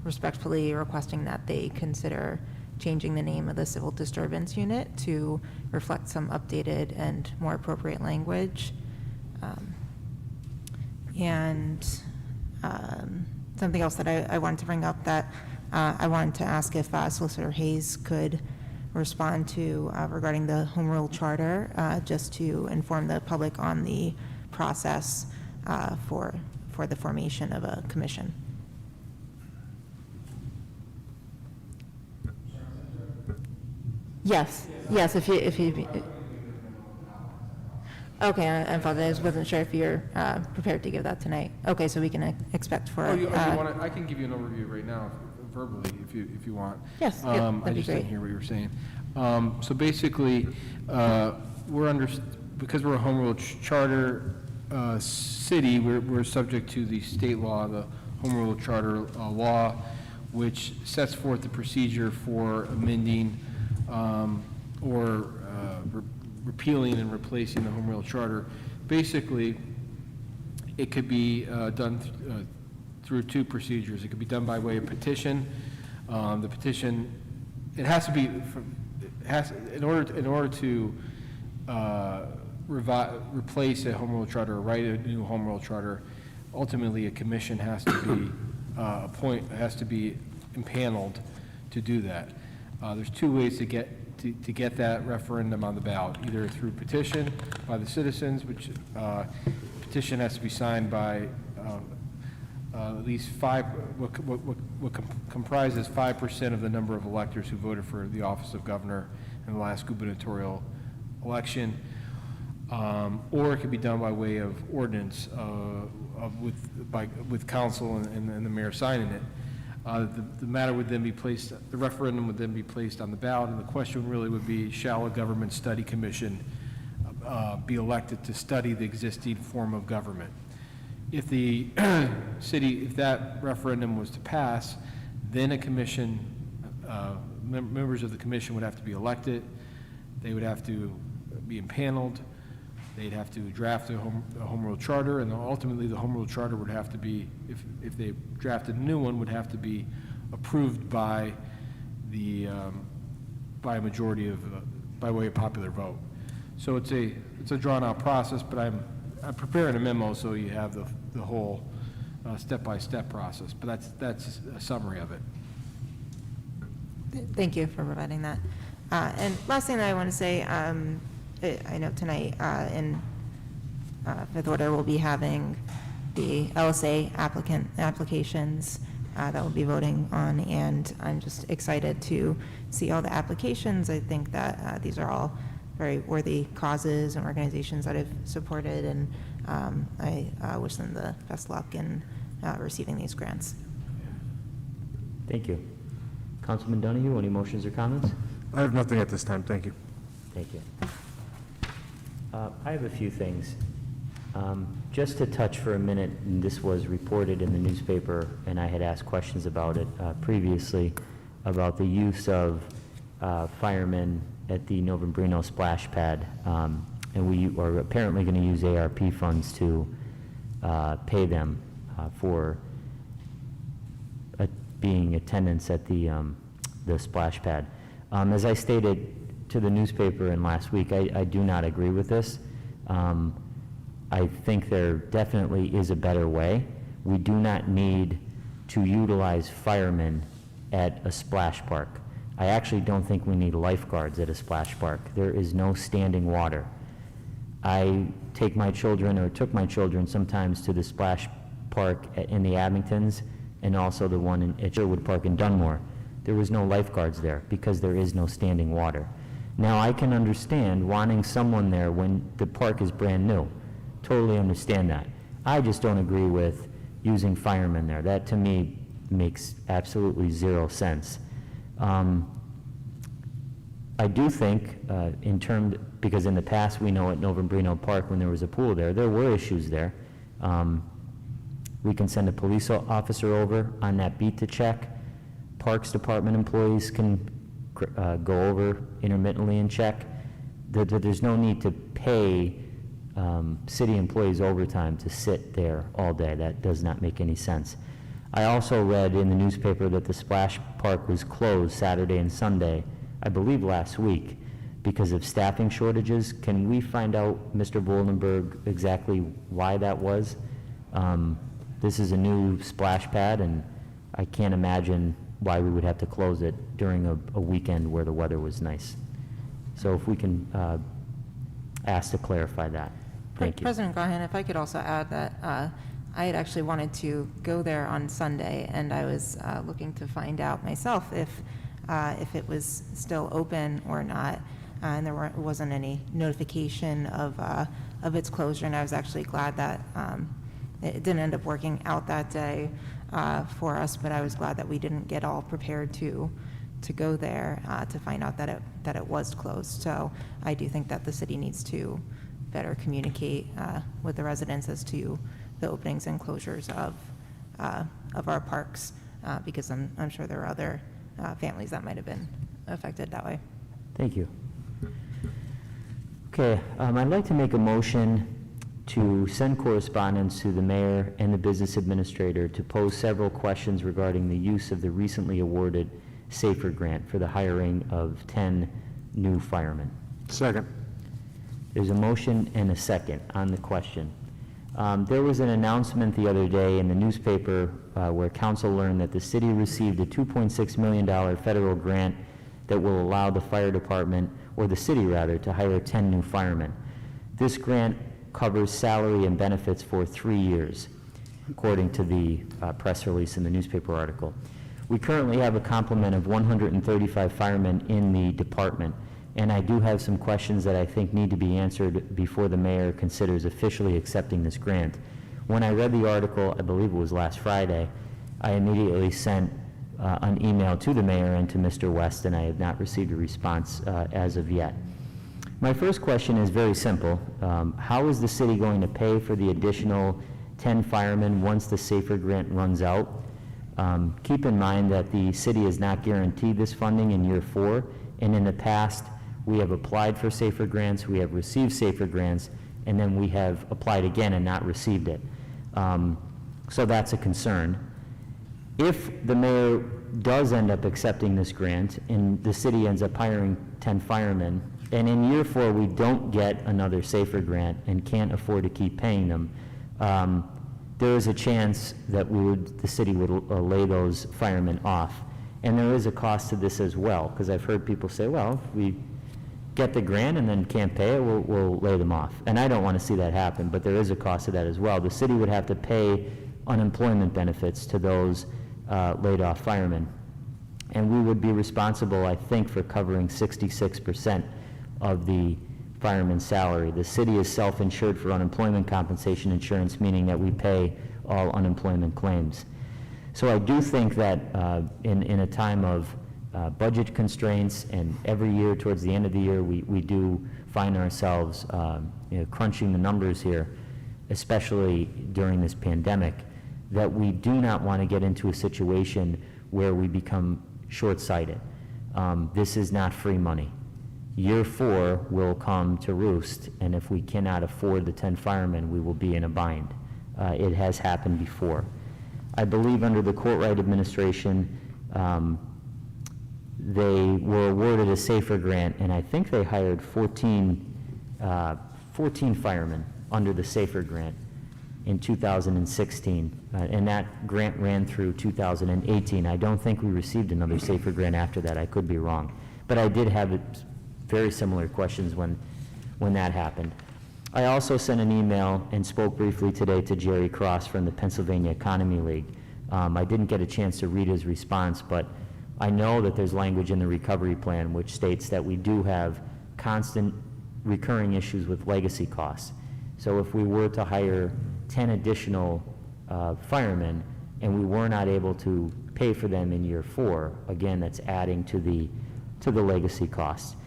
respectfully requesting that they consider changing the name of the civil disturbance unit to reflect some updated and more appropriate language. And something else that I wanted to bring up, that I wanted to ask if Solicitor Hayes could respond to regarding the Home Rule Charter, just to inform the public on the process for the formation of a commission. Yes, if you. Okay, I apologize. Wasn't sure if you're prepared to give that tonight. Okay, so we can expect for. I can give you an overview right now, verbally, if you want. Yes, that'd be I just didn't great. hear what you were saying. So basically, because we're a home rule charter city, we're subject to the state law, the home rule charter law, which sets forth the procedure for amending or repealing and replacing the home rule charter. Basically, it could be done through two procedures. It could be done by way of petition. The petition, it has to be, in order to replace a home rule charter or write a new home rule charter, ultimately a commission has to be has to be impaneled to do that. There's two ways to get that referendum on the ballot, either through petition by the citizens, which petition has to be signed by at least what comprises 5% of the number of electors who voted for the office of governor in the last gubernatorial election, or it could be done by way of ordinance with council and the mayor signing it. The matter would then be placed, the referendum would then be placed on the ballot, and the question really would be, shall a government study commission be elected to study the existing form of government? If the if that referendum was to pass, then a commission, members of the commission would have to be elected, they would have to be impaneled, They'd have to draft a home rule charter, and ultimately the home rule charter would have to be, if they drafted a new one, would have to be approved by the, by a majority of, by way of popular vote. So it's a drawn-out process, but I'm preparing a memo so you have the whole step-by-step process, but that's a summary of it. Thank you for providing that. And last thing that I want to say, I know tonight in fifth order we'll be having the LSA applications that we'll be voting on, and I'm just excited to see all the applications. I think that these are all very worthy causes and organizations that I've supported, and I wish them the best luck in receiving these grants. Thank you. Councilman Donahue, any motions or comments? I have nothing at this time, thank you. Thank you. I have a few things. Just to touch for a minute, and this was reported in the newspaper, and I had asked questions about it previously, about the use of firemen at the Novembrino splash pad. And we are apparently going to use ARP funds to pay them for being attendants at the splash pad. As I stated to the newspaper in last week, I do not agree with this. I think there definitely is a better way. We do not need to utilize firemen at a splash park. I actually don't think we need lifeguards at a splash park. There is no standing water. I take my children, or took my children sometimes, to the splash park in the Abingtons, and also the one at Sherwood Park in Dunmore. There was no lifeguards there because there is no standing water. Now, I can understand wanting someone there when the park is brand new. Totally understand that. I just don't agree with using firemen there. That, to me, makes absolutely zero sense. I do think, because in the past we know at Novembrino Park, when there was a pool there were issues there. We can send a police officer over on that beat to check. Parks Department employees can go over intermittently and check. There's no need to pay city employees overtime to sit there all day. That does not make any sense. I also read in the newspaper that the splash park was closed Saturday and Sunday, I believe last week, because of staffing shortages. Can we find out, Mr. Voldenberg, exactly why that was? This is a new splash pad, and I can't imagine why we would have to close it during a weekend where the weather was nice. So if we can ask to clarify that. Thank you. President Gaughan, if I could also add that I had actually wanted to go there on Sunday, and I was looking to find out myself if it was still open or not, and there wasn't any notification of its closure, and I was actually glad that it didn't end up working out that day for us, but I was glad that we didn't get all prepared to go there to find out that it was closed. So I do think that the city needs to better communicate with the residents as to the openings and closures of our parks, because I'm sure there are other families that might have been affected that way. Thank you. Okay, I'd like to make a motion to send correspondence to the mayor and the business administrator to pose several questions regarding the use of the recently awarded SAFER grant for the hiring of 10 new firemen. Second. There's a motion and a second on the question. There was an announcement the other day in the newspaper where council learned that the city received a $2.6 million federal grant that will allow the fire department, or the city rather, to hire 10 new firemen. This grant covers salary and benefits for 3 years, according to the press release in the newspaper article. We currently have a complement of 135 firemen in the department, and I do have some questions that I think need to be answered before the mayor considers officially accepting this grant. When I read the article, I believe it was last Friday, I immediately sent an email to the mayor and to Mr. West, and I have not received a response as of yet. My first question is very simple. How is the city going to pay for the additional 10 firemen once the SAFER grant runs out? Keep in mind that the city is not guaranteed this funding in year 4, and in the past, we have applied for SAFER grants, we have received SAFER grants, and then we have applied again and not received it. So that's a concern. If the mayor does end up accepting this grant and the city ends up hiring 10 firemen, and in year 4 we don't get another SAFER grant and can't afford to keep paying them, there is a chance that the city would lay those firemen off. And there is a cost to this as well, because I've heard people say, well, if we get the grant and then can't pay it, we'll lay them off. And I don't want to see that happen, but there is a cost to that as well. The city would have to pay unemployment benefits to those laid off firemen. And we would be responsible, I think, for covering 66% of the fireman's salary. The city is self-insured for unemployment compensation insurance, meaning that we pay all unemployment claims. So I do think that in a time of budget constraints, and every year towards the end of the year, we do find ourselves crunching the numbers here, especially during this pandemic, that we do not want to get into a situation where we become short-sighted. This is not free money. Year 4 will come to roost, and if we cannot afford the 10 firemen, we will be in a bind. It has happened before. I believe under the Courtright administration, they were awarded a SAFER grant, and I think they hired 14 firemen under the SAFER grant in 2016, and that grant ran through 2018. I don't think we received another SAFER grant after that. I could be wrong. But I did have very similar questions when that happened. I also sent an email and spoke briefly today to Jerry Cross from the Pennsylvania Economy League. I didn't get a chance to read his response, but I know that there's language in the recovery plan which states that we do have constant recurring issues with legacy costs. So if we were to hire 10 additional firemen and we were not able to pay for them in year 4, again, that's adding to the legacy costs.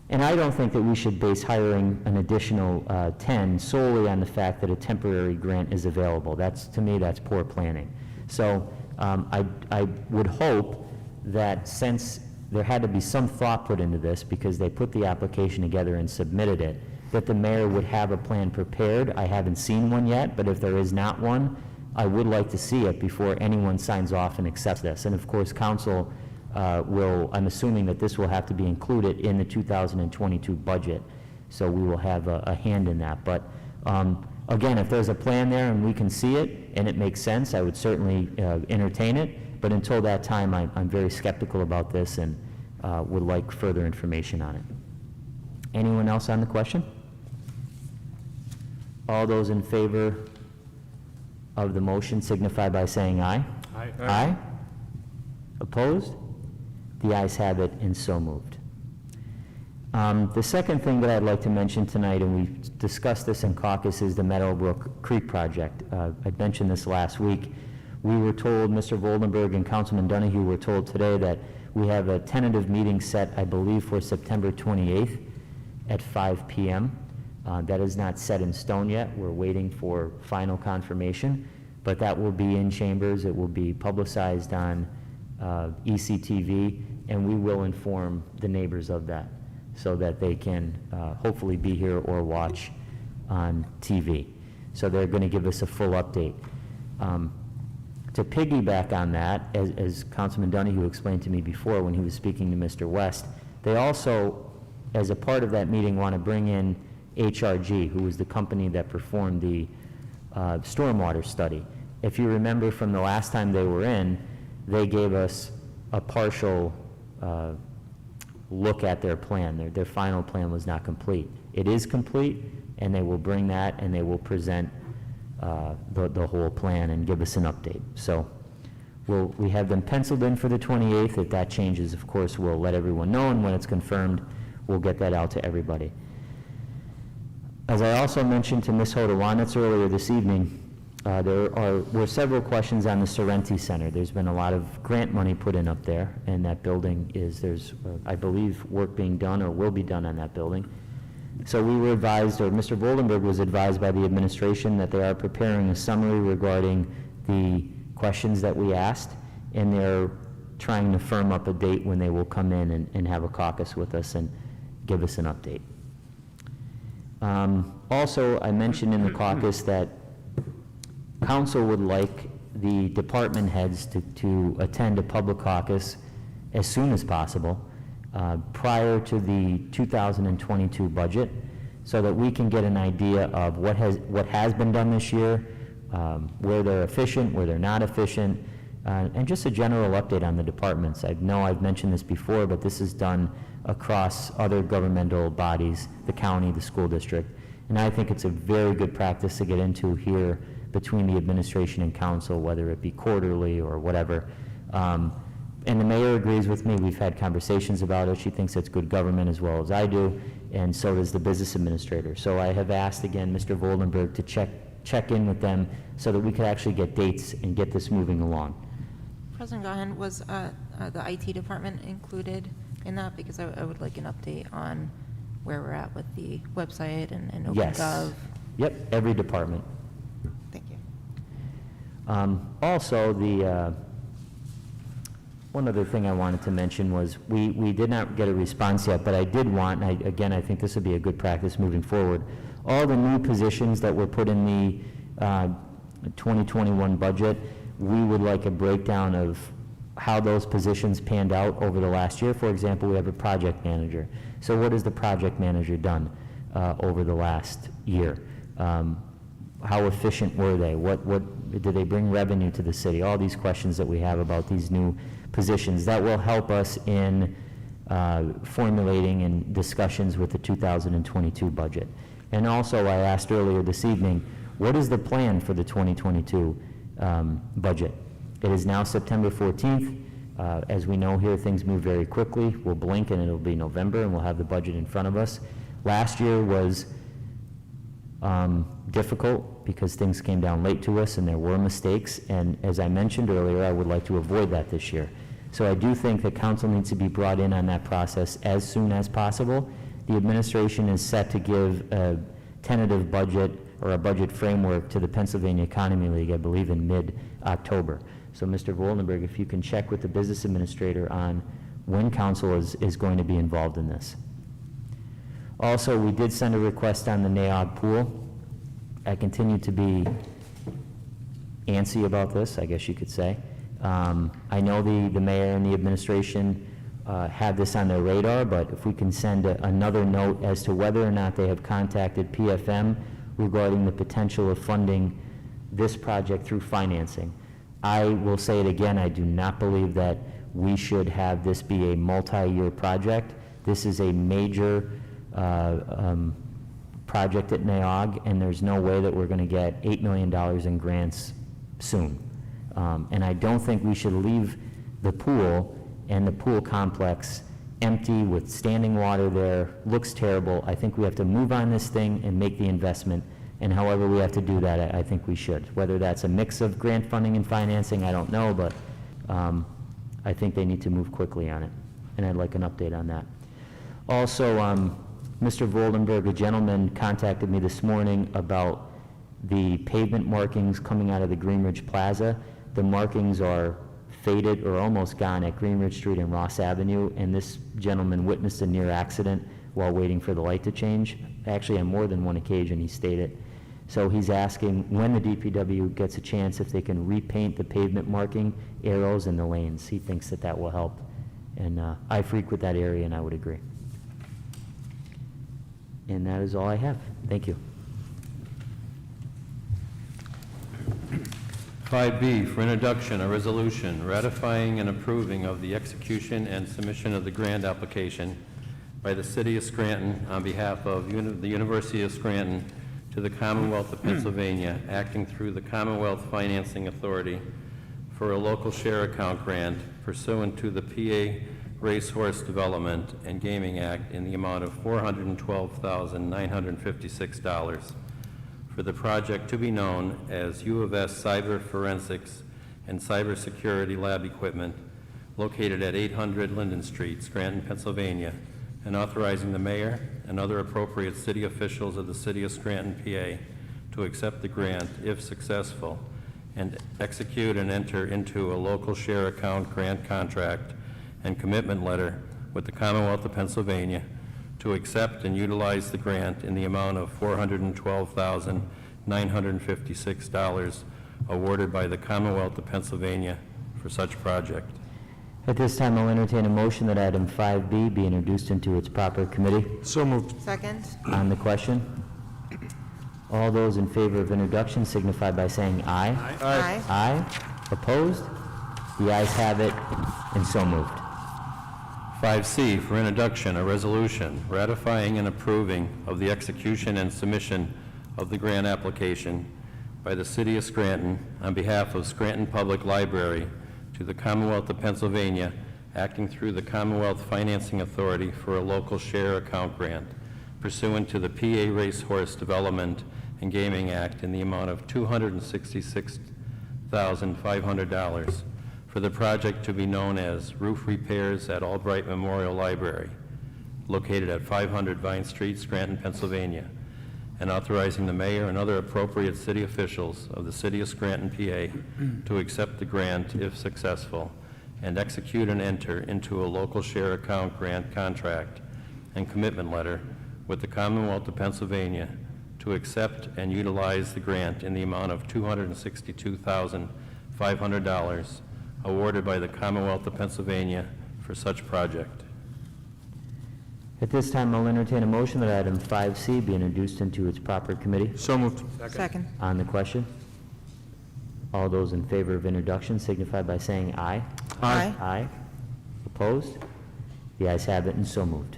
And I don't think that we should base hiring an additional 10 solely on the fact that a temporary grant is available. To me, that's poor planning. So I would hope that since there had to be some thought put into this because they put the application together and submitted it, that the mayor would have a plan prepared. I haven't seen one yet, but if there is not one, I would like to see it before anyone signs off and accepts this. And of course, council I'm assuming that this will have to be included in the 2022 budget, so we will have a hand in that. But again, if there's a plan there and we can see it and it makes sense, I would certainly entertain it. But until that time, I'm very skeptical about this and would like further information on it. Anyone else on the question? All those in favor of the motion signify by saying aye. Aye. Aye. Opposed? The ayes have it, and so moved. The second thing that I'd like to mention tonight, and we discussed this in caucus, is the Meadowbrook Creek project. I mentioned this last week. We were told, Mr. Voldenberg and Councilman Donahue were told today that we have a tentative meeting set, I believe, for September 28th at 5 p.m. That is not set in stone yet. We're waiting for final confirmation, but that will be in chambers. It will be publicized on ECTV, and we will inform the neighbors of that so that they can hopefully be here or watch on TV. So they're going to give us a full update. To piggyback on that, as Councilman Donahue explained to me before when he was speaking to Mr. West, they also, as a part of that meeting, want to bring in HRG, who was the company that performed the stormwater study. If you remember from the last time they were in, they gave us a partial look at their plan. Their final plan was not complete. It is complete, and they will bring that and they will present the whole plan and give us an update. So we have them penciled in for the 28th. If that changes, of course, we'll let everyone know, and when it's confirmed, we'll get that out to everybody. As I also mentioned to Ms. Hodowanitz earlier this evening, there were several questions on the Sorrenti Center. There's been a lot of grant money put in up there, and that building there's, I believe, work being done or will be done on that building. So we were advised, or Mr. Voldenberg was advised by the administration that they are preparing a summary regarding the questions that we asked, and they're trying to firm up a date when they will come in and have a caucus with us and give us an update. Also, I mentioned in the caucus that council would like the department heads to attend a public caucus as soon as possible, prior to the 2022 budget, so that we can get an idea of what has been done this year, where they're efficient, where they're not efficient, and just a general update on the departments. I know I've mentioned this before, but this is done across other governmental bodies, the county, the school district, and I think it's a very good practice to get into here between the administration and council, whether it be quarterly or whatever. And the mayor agrees with me. We've had conversations about it. She thinks it's good government as well as I do, and so does the business administrator. So I have asked again Mr. Voldenberg to check in with them so that we could actually get dates and get this moving along. President Gaughan, was the IT department included in that? Because I would like an update on where we're at with the website and OpenGov. Yes. Yep, every department. Thank you. Also, one other thing I wanted to mention was we did not get a response yet, but I did want, and I think this would be a good practice moving forward, all the new positions that were put in the 2021 budget, we would like a breakdown of how those positions panned out over the last year. For example, we have a project manager. So what has the project manager done over the last year? How efficient were they? What did they bring revenue to the city? All these questions that we have about these new positions that will help us in formulating and discussions with the 2022 budget. And also, I asked earlier this evening, what is the plan for the 2022 budget? It is now September 14th. As we know here, things move very quickly. We'll blink and it'll be November and we'll have the budget in front of us. Last year was difficult because things came down late to us and there were mistakes. And as I mentioned earlier, I would like to avoid that this year. So I do think that council needs to be brought in on that process as soon as possible. The administration is set to give a tentative budget or a budget framework to the Pennsylvania Economy League, I believe in mid-October. So Mr. Voldenberg, if you can check with the business administrator on when council is going to be involved in this. Also, we did send a request on the NAOG pool. I continue to be antsy about this, I guess you could say. I know the mayor and the administration had this on their radar, but if we can send another note as to whether or not they have contacted PFM regarding the potential of funding this project through financing. I will say it again, I do not believe that we should have this be a multi-year project. This is a major project at NAOG, and there's no way that we're going to get $8 million in grants soon. And I don't think we should leave the pool and the pool complex empty with standing water there. Looks terrible. I think we have to move on this thing and make the investment, and however we have to do that, I think we should. Whether that's a mix of grant funding and financing, I don't know, but I think they need to move quickly on it, and I'd like an update on that. Also, Mr. Voldenberg, a gentleman, contacted me this morning about the pavement markings coming out of the Greenridge Plaza. The markings are faded or almost gone at Greenridge Street and Ross Avenue, and this gentleman witnessed a near accident while waiting for the light to change. Actually, on more than one occasion, he stated. So he's asking when the DPW gets a chance if they can repaint the pavement marking arrows in the lanes. He thinks that that will help. And I frequent that area, and I would agree. And that is all I have. Thank you. 5B for introduction, a resolution ratifying and approving of the execution and submission of the grant application by the City of Scranton on behalf of the University of Scranton to the Commonwealth of Pennsylvania, acting through the Commonwealth Financing Authority for a local share account grant pursuant to the PA Racehorse Development and Gaming Act in the amount of $412,956 for the project to be known as U of S Cyber Forensics and Cybersecurity Lab Equipment located at 800 Linden Street, Scranton, Pennsylvania, and authorizing the mayor and other appropriate city officials of the City of Scranton, PA, to accept the grant if successful and execute and enter into a local share account grant contract and commitment letter with the Commonwealth of Pennsylvania to accept and utilize the grant in the amount of $412,956 awarded by the Commonwealth of Pennsylvania for such project. At this time, I'll entertain a motion that item 5B be introduced into its proper committee. So moved. Second? On the question, all those in favor of introduction signify by saying aye. Aye. Aye. Opposed? The ayes have it, and so moved. 5C for introduction, a resolution ratifying and approving of the execution and submission of the grant application by the City of Scranton on behalf of Scranton Public Library to the Commonwealth of Pennsylvania, acting through the Commonwealth Financing Authority for a local share account grant pursuant to the PA Racehorse Development and Gaming Act in the amount of $266,500 for the project to be known as Roof Repairs at Albright Memorial Library, located at 500 Vine Street, Scranton, Pennsylvania, and authorizing the mayor and other appropriate city officials of the City of Scranton, PA, to accept the grant if successful, and execute and enter into a local share account grant contract and commitment letter with the Commonwealth of Pennsylvania to accept and utilize the grant in the amount of $262,500 awarded by the Commonwealth of Pennsylvania for such project. At this time, I'll entertain a motion that item 5C be introduced into its proper committee. So moved. Second? On the question, all those in favor of introduction signify by saying aye. Aye. Aye. Opposed? The ayes have it, and so moved.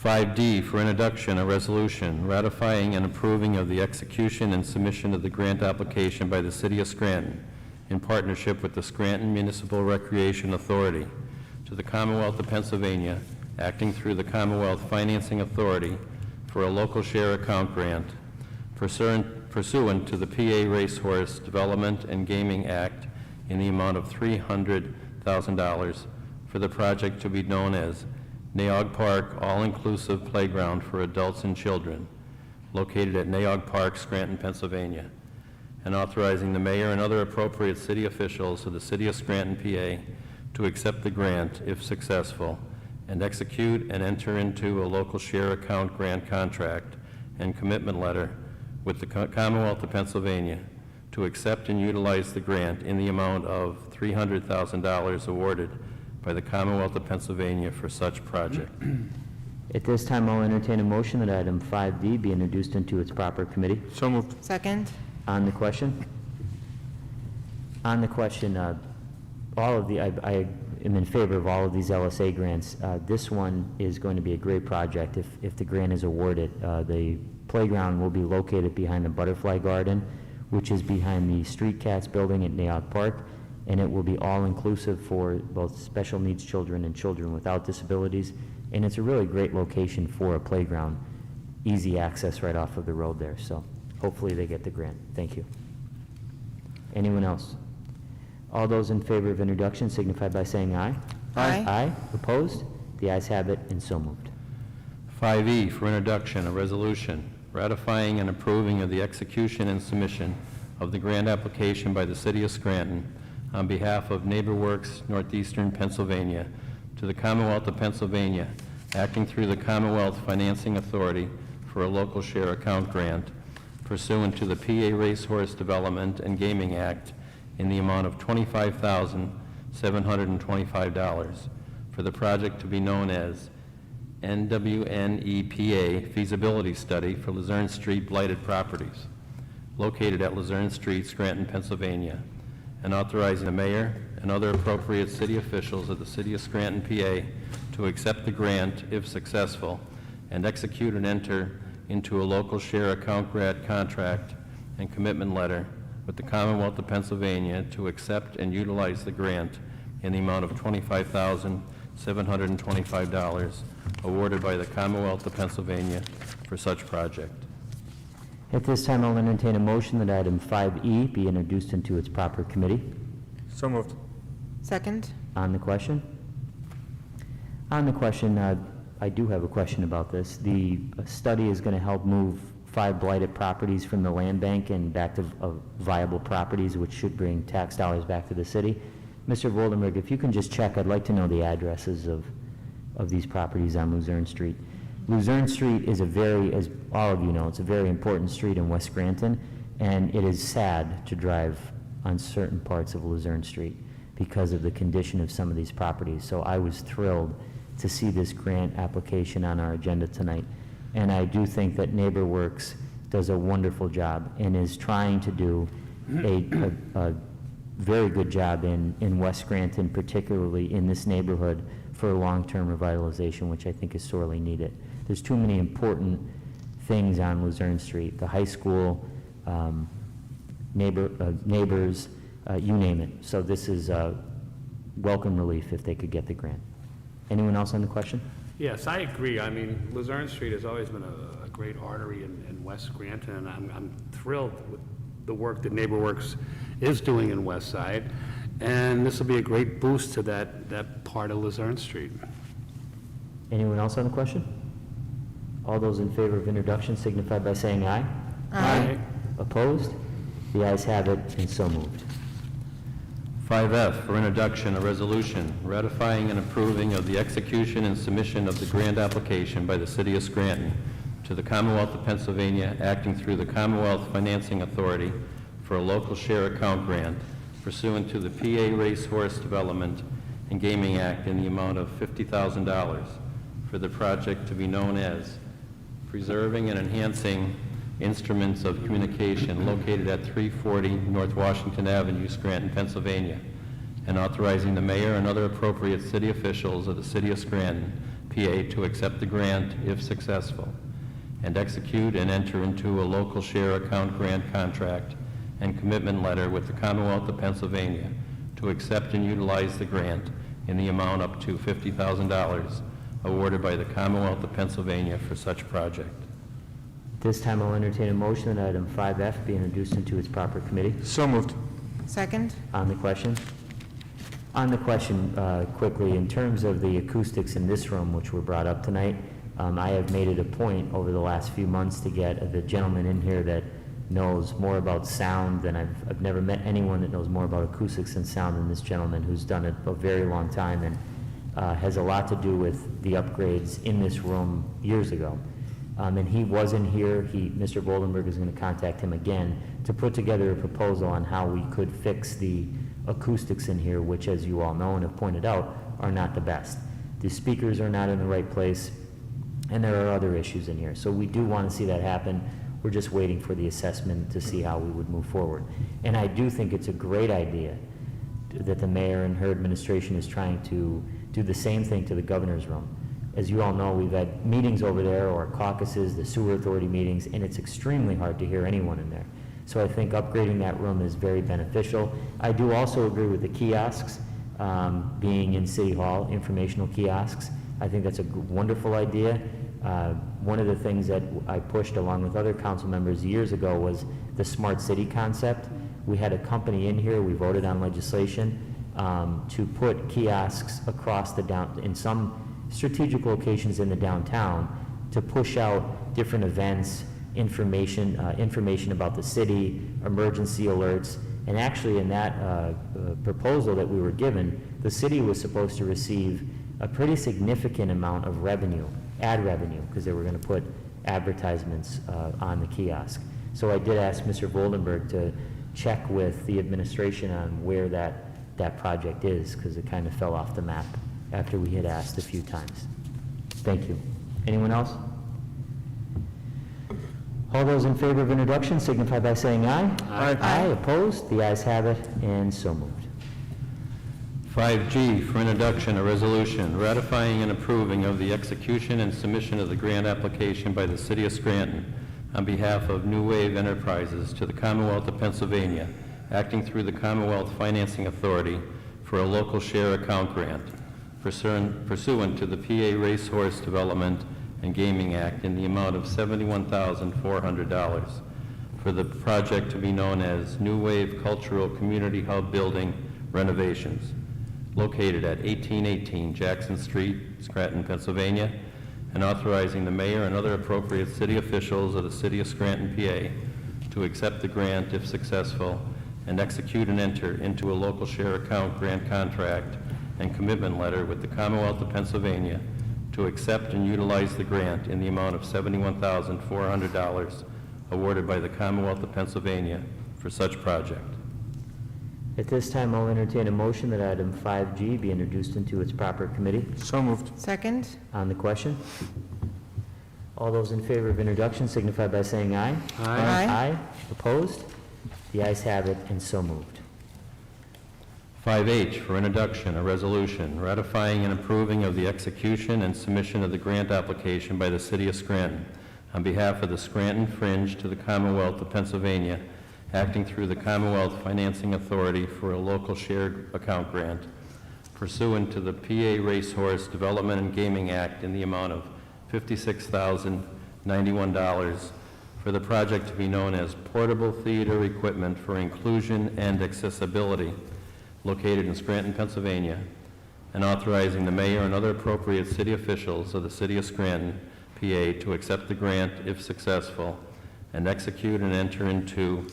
5D for introduction, a resolution ratifying and approving of the execution and submission of the grant application by the City of Scranton in partnership with the Scranton Municipal Recreation Authority to the Commonwealth of Pennsylvania, acting through the Commonwealth Financing Authority for a local share account grant pursuant to the PA Racehorse Development and Gaming Act in the amount of $300,000 for the project to be known as Naog Park All-Inclusive Playground for Adults and Children, located at Naog Park, Scranton, Pennsylvania, and authorizing the mayor and other appropriate city officials of the City of Scranton, PA, to accept the grant if successful, and execute and enter into a local share account grant contract and commitment letter with the Commonwealth of Pennsylvania to accept and utilize the grant in the amount of $300,000 awarded by the Commonwealth of Pennsylvania for such project. At this time, I'll entertain a motion that item 5D be introduced into its proper committee. So moved. Second? On the question? On the question, I am in favor of all of these LSA grants. This one is going to be a great project if the grant is awarded. The playground will be located behind the Butterfly Garden, which is behind the Street Cats building at Naog Park, and it will be all-inclusive for both special needs children and children without disabilities, and it's a really great location for a playground. Easy access right off of the road there, so hopefully they get the grant. Thank you. Anyone else? All those in favor of introduction signify by saying aye. Aye. Aye. Opposed? The ayes have it, and so moved. 5E for introduction, a resolution ratifying and approving of the execution and submission of the grant application by the City of Scranton on behalf of NeighborWorks Northeastern Pennsylvania to the Commonwealth of Pennsylvania, acting through the Commonwealth Financing Authority for a local share account grant pursuant to the PA Racehorse Development and Gaming Act in the amount of $25,725 for the project to be known as NWNEPA Feasibility Study for Luzerne Street Blighted Properties, located at Luzerne Street, Scranton, Pennsylvania, and authorizing the mayor and other appropriate city officials of the City of Scranton, PA, to accept the grant if successful and execute and enter into a local share account grant contract and commitment letter with the Commonwealth of Pennsylvania to accept and utilize the grant in the amount of $25,725 awarded by the Commonwealth of Pennsylvania for such project. At this time, I'll entertain a motion that item 5E be introduced into its proper committee. So moved. Second? On the question? On the question, I do have a question about this. The study is going to help move 5 blighted properties from the land bank and back to viable properties, which should bring tax dollars back to the city. Mr. Voldenberg, if you can just check, I'd like to know the addresses of of these properties on Luzerne Street. Luzerne Street is a very, as all of you know, it's a very important street in West Scranton, and it is sad to drive on certain parts of Luzerne Street because of the condition of some of these properties. So I was thrilled to see this grant application on our agenda tonight. And I do think that NeighborWorks does a wonderful job and is trying to do a very good job in West Scranton, particularly in this neighborhood, for long-term revitalization, which I think is sorely needed. There's too many important things on Luzerne Street, the high school, neighbors, you name it. So this is welcome relief if they could get the grant. Anyone else on the question? Yes, I agree. I mean, Luzerne Street has always been a great artery in West Scranton, and I'm thrilled with the work that NeighborWorks is doing in West Side, and this will be a great boost to that part of Luzerne Street. Anyone else on the question? All those in favor of introduction signify by saying aye. Aye. Opposed? The ayes have it, and so moved. 5F for introduction, a resolution ratifying and approving of the execution and submission of the grant application by the City of Scranton to the Commonwealth of Pennsylvania, acting through the Commonwealth Financing Authority for a local share account grant pursuant to the PA Racehorse Development and Gaming Act in the amount of $50,000 for the project to be known as Preserving and Enhancing Instruments of Communication located at 340 North Washington Avenue, Scranton, Pennsylvania, and authorizing the mayor and other appropriate city officials of the City of Scranton, PA, to accept the grant if successful, and execute and enter into a local share account grant contract and commitment letter with the Commonwealth of Pennsylvania to accept and utilize the grant in the amount up to $50,000 awarded by the Commonwealth of Pennsylvania for such project. This time I'll entertain a motion that item 5F be introduced into its proper committee. So moved. Second? On the question? On the question, quickly, in terms of the acoustics in this room, which were brought up tonight, I have made it a point over the last few months to get the gentleman in here that knows more about sound than I've never met anyone that knows more about acoustics and sound than this gentleman, who's done it a very long time and has a lot to do with the upgrades in this room years ago. And he wasn't here. Mr. Voldenberg is going to contact him again to put together a proposal on how we could fix the acoustics in here, which, as you all know and have pointed out, are not the best. The speakers are not in the right place, and there are other issues in here. So we do want to see that happen. We're just waiting for the assessment to see how we would move forward. And I do think it's a great idea that the mayor and her administration is trying to do the same thing to the governor's room. As you all know, we've had meetings over there, or caucuses, the sewer authority meetings, and it's extremely hard to hear anyone in there. So I think upgrading that room is very beneficial. I do also agree with the kiosks being in City Hall, informational kiosks. I think that's a wonderful idea. One of the things that I pushed along with other council members years ago was the smart city concept. We had a company in here, we voted on legislation to put kiosks across the in some strategic locations in the downtown to push out different events, information about the city, emergency alerts. And actually in that proposal that we were given, the city was supposed to receive a pretty significant amount of revenue, ad revenue, because they were going to put advertisements on the kiosk. So I did ask Mr. Voldenberg to check with the administration on where that project is, because it kind of fell off the map after we had asked a few times. Thank you. Anyone else? All those in favor of introduction signify by saying aye. Aye. Aye. Opposed? The ayes have it, and so moved. 5G for introduction, a resolution ratifying and approving of the execution and submission of the grant application by the City of Scranton on behalf of New Wave Enterprises to the Commonwealth of Pennsylvania, acting through the Commonwealth Financing Authority for a local share account grant pursuant to the PA Racehorse Development and Gaming Act in the amount of $71,400 for the project to be known as New Wave Cultural Community Hub Building renovations, located at 1818 Jackson Street, Scranton, Pennsylvania, and authorizing the mayor and other appropriate city officials of the City of Scranton, PA, to accept the grant if successful and execute and enter into a local share account grant contract and commitment letter with the Commonwealth of Pennsylvania to accept and utilize the grant in the amount of $71,400 awarded by the Commonwealth of Pennsylvania for such project. At this time, I'll entertain a motion that item 5G be introduced into its proper committee. So moved. Second? On the question? All those in favor of introduction signify by saying aye. Aye. Aye. Opposed? The ayes have it, and so moved. 5H for introduction, a resolution ratifying and approving of the execution and submission of the grant application by the City of Scranton on behalf of the Scranton Fringe to the Commonwealth of Pennsylvania, acting through the Commonwealth Financing Authority for a local shared account grant pursuant to the PA Racehorse Development and Gaming Act in the amount of $56,091 for the project to be known as Portable Theater Equipment for Inclusion and Accessibility, located in Scranton, Pennsylvania, and authorizing the mayor and other appropriate city officials of the City of Scranton, PA, to accept the grant if successful and execute and enter into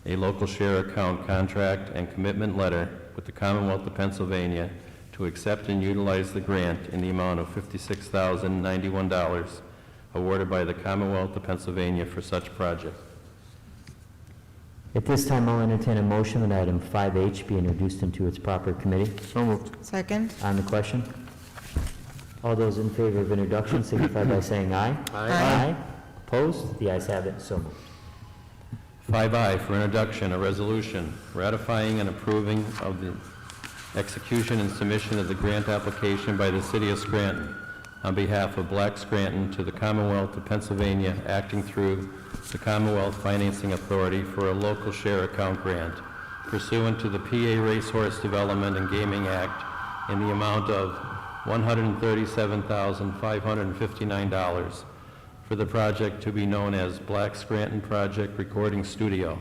a local share account contract and commitment letter with the Commonwealth of Pennsylvania to accept and utilize the grant in the amount of $56,091 awarded by the Commonwealth of Pennsylvania for such project. At this time, I'll entertain a motion that item 5H be introduced into its proper committee. So moved. Second? On the question? All those in favor of introduction signify by saying aye. Aye. Opposed? The ayes have it, so moved. 5I for introduction, a resolution ratifying and approving of the execution and submission of the grant application by the City of Scranton on behalf of Black Scranton to the Commonwealth of Pennsylvania, acting through the Commonwealth Financing Authority for a local share account grant pursuant to the PA Racehorse Development and Gaming Act in the amount of $137,559 for the project to be known as Black Scranton Project Recording Studio,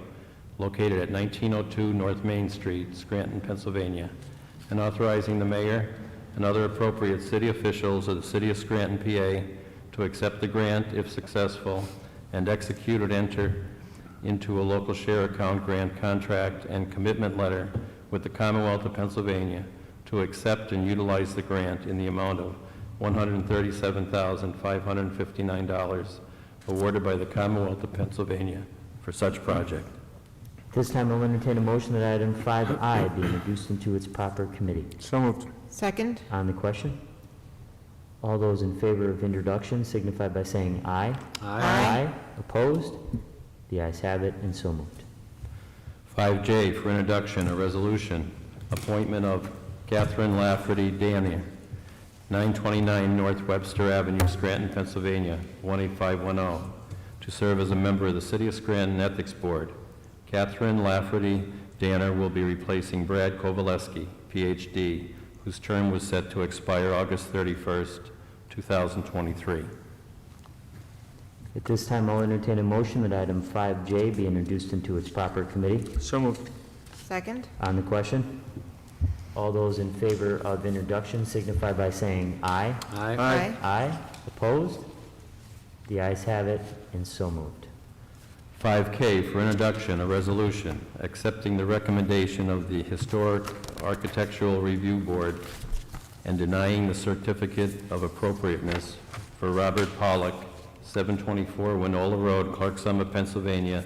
located at 1902 North Main Street, Scranton, Pennsylvania, and authorizing the mayor and other appropriate city officials of the City of Scranton, PA, to accept the grant if successful and execute and enter into a local share account grant contract and commitment letter with the Commonwealth of Pennsylvania to accept and utilize the grant in the amount of $137,559 awarded by the Commonwealth of Pennsylvania for such project. This time, I'll entertain a motion that item 5I be introduced into its proper committee. So moved. Second? On the question? All those in favor of introduction signify by saying aye. Aye. Opposed? The ayes have it, and so moved. 5J for introduction, a resolution, appointment of Catherine Lafferty Danier, 929 North Webster Avenue, Scranton, Pennsylvania, 18510, to serve as a member of the City of Scranton Ethics Board. Catherine Lafferty Danner will be replacing Brad Kovaleski, Ph.D., whose term was set to expire August 31st, 2023. At this time, I'll entertain a motion that item 5J be introduced into its proper committee. So moved. Second? On the question? All those in favor of introduction signify by saying aye. Aye. Aye. Opposed? The ayes have it, and so moved. 5K for introduction, a resolution accepting the recommendation of the Historic Architectural Review Board and denying the certificate of appropriateness for Robert Pollock, 724 Winola Road, Clark Summit, Pennsylvania,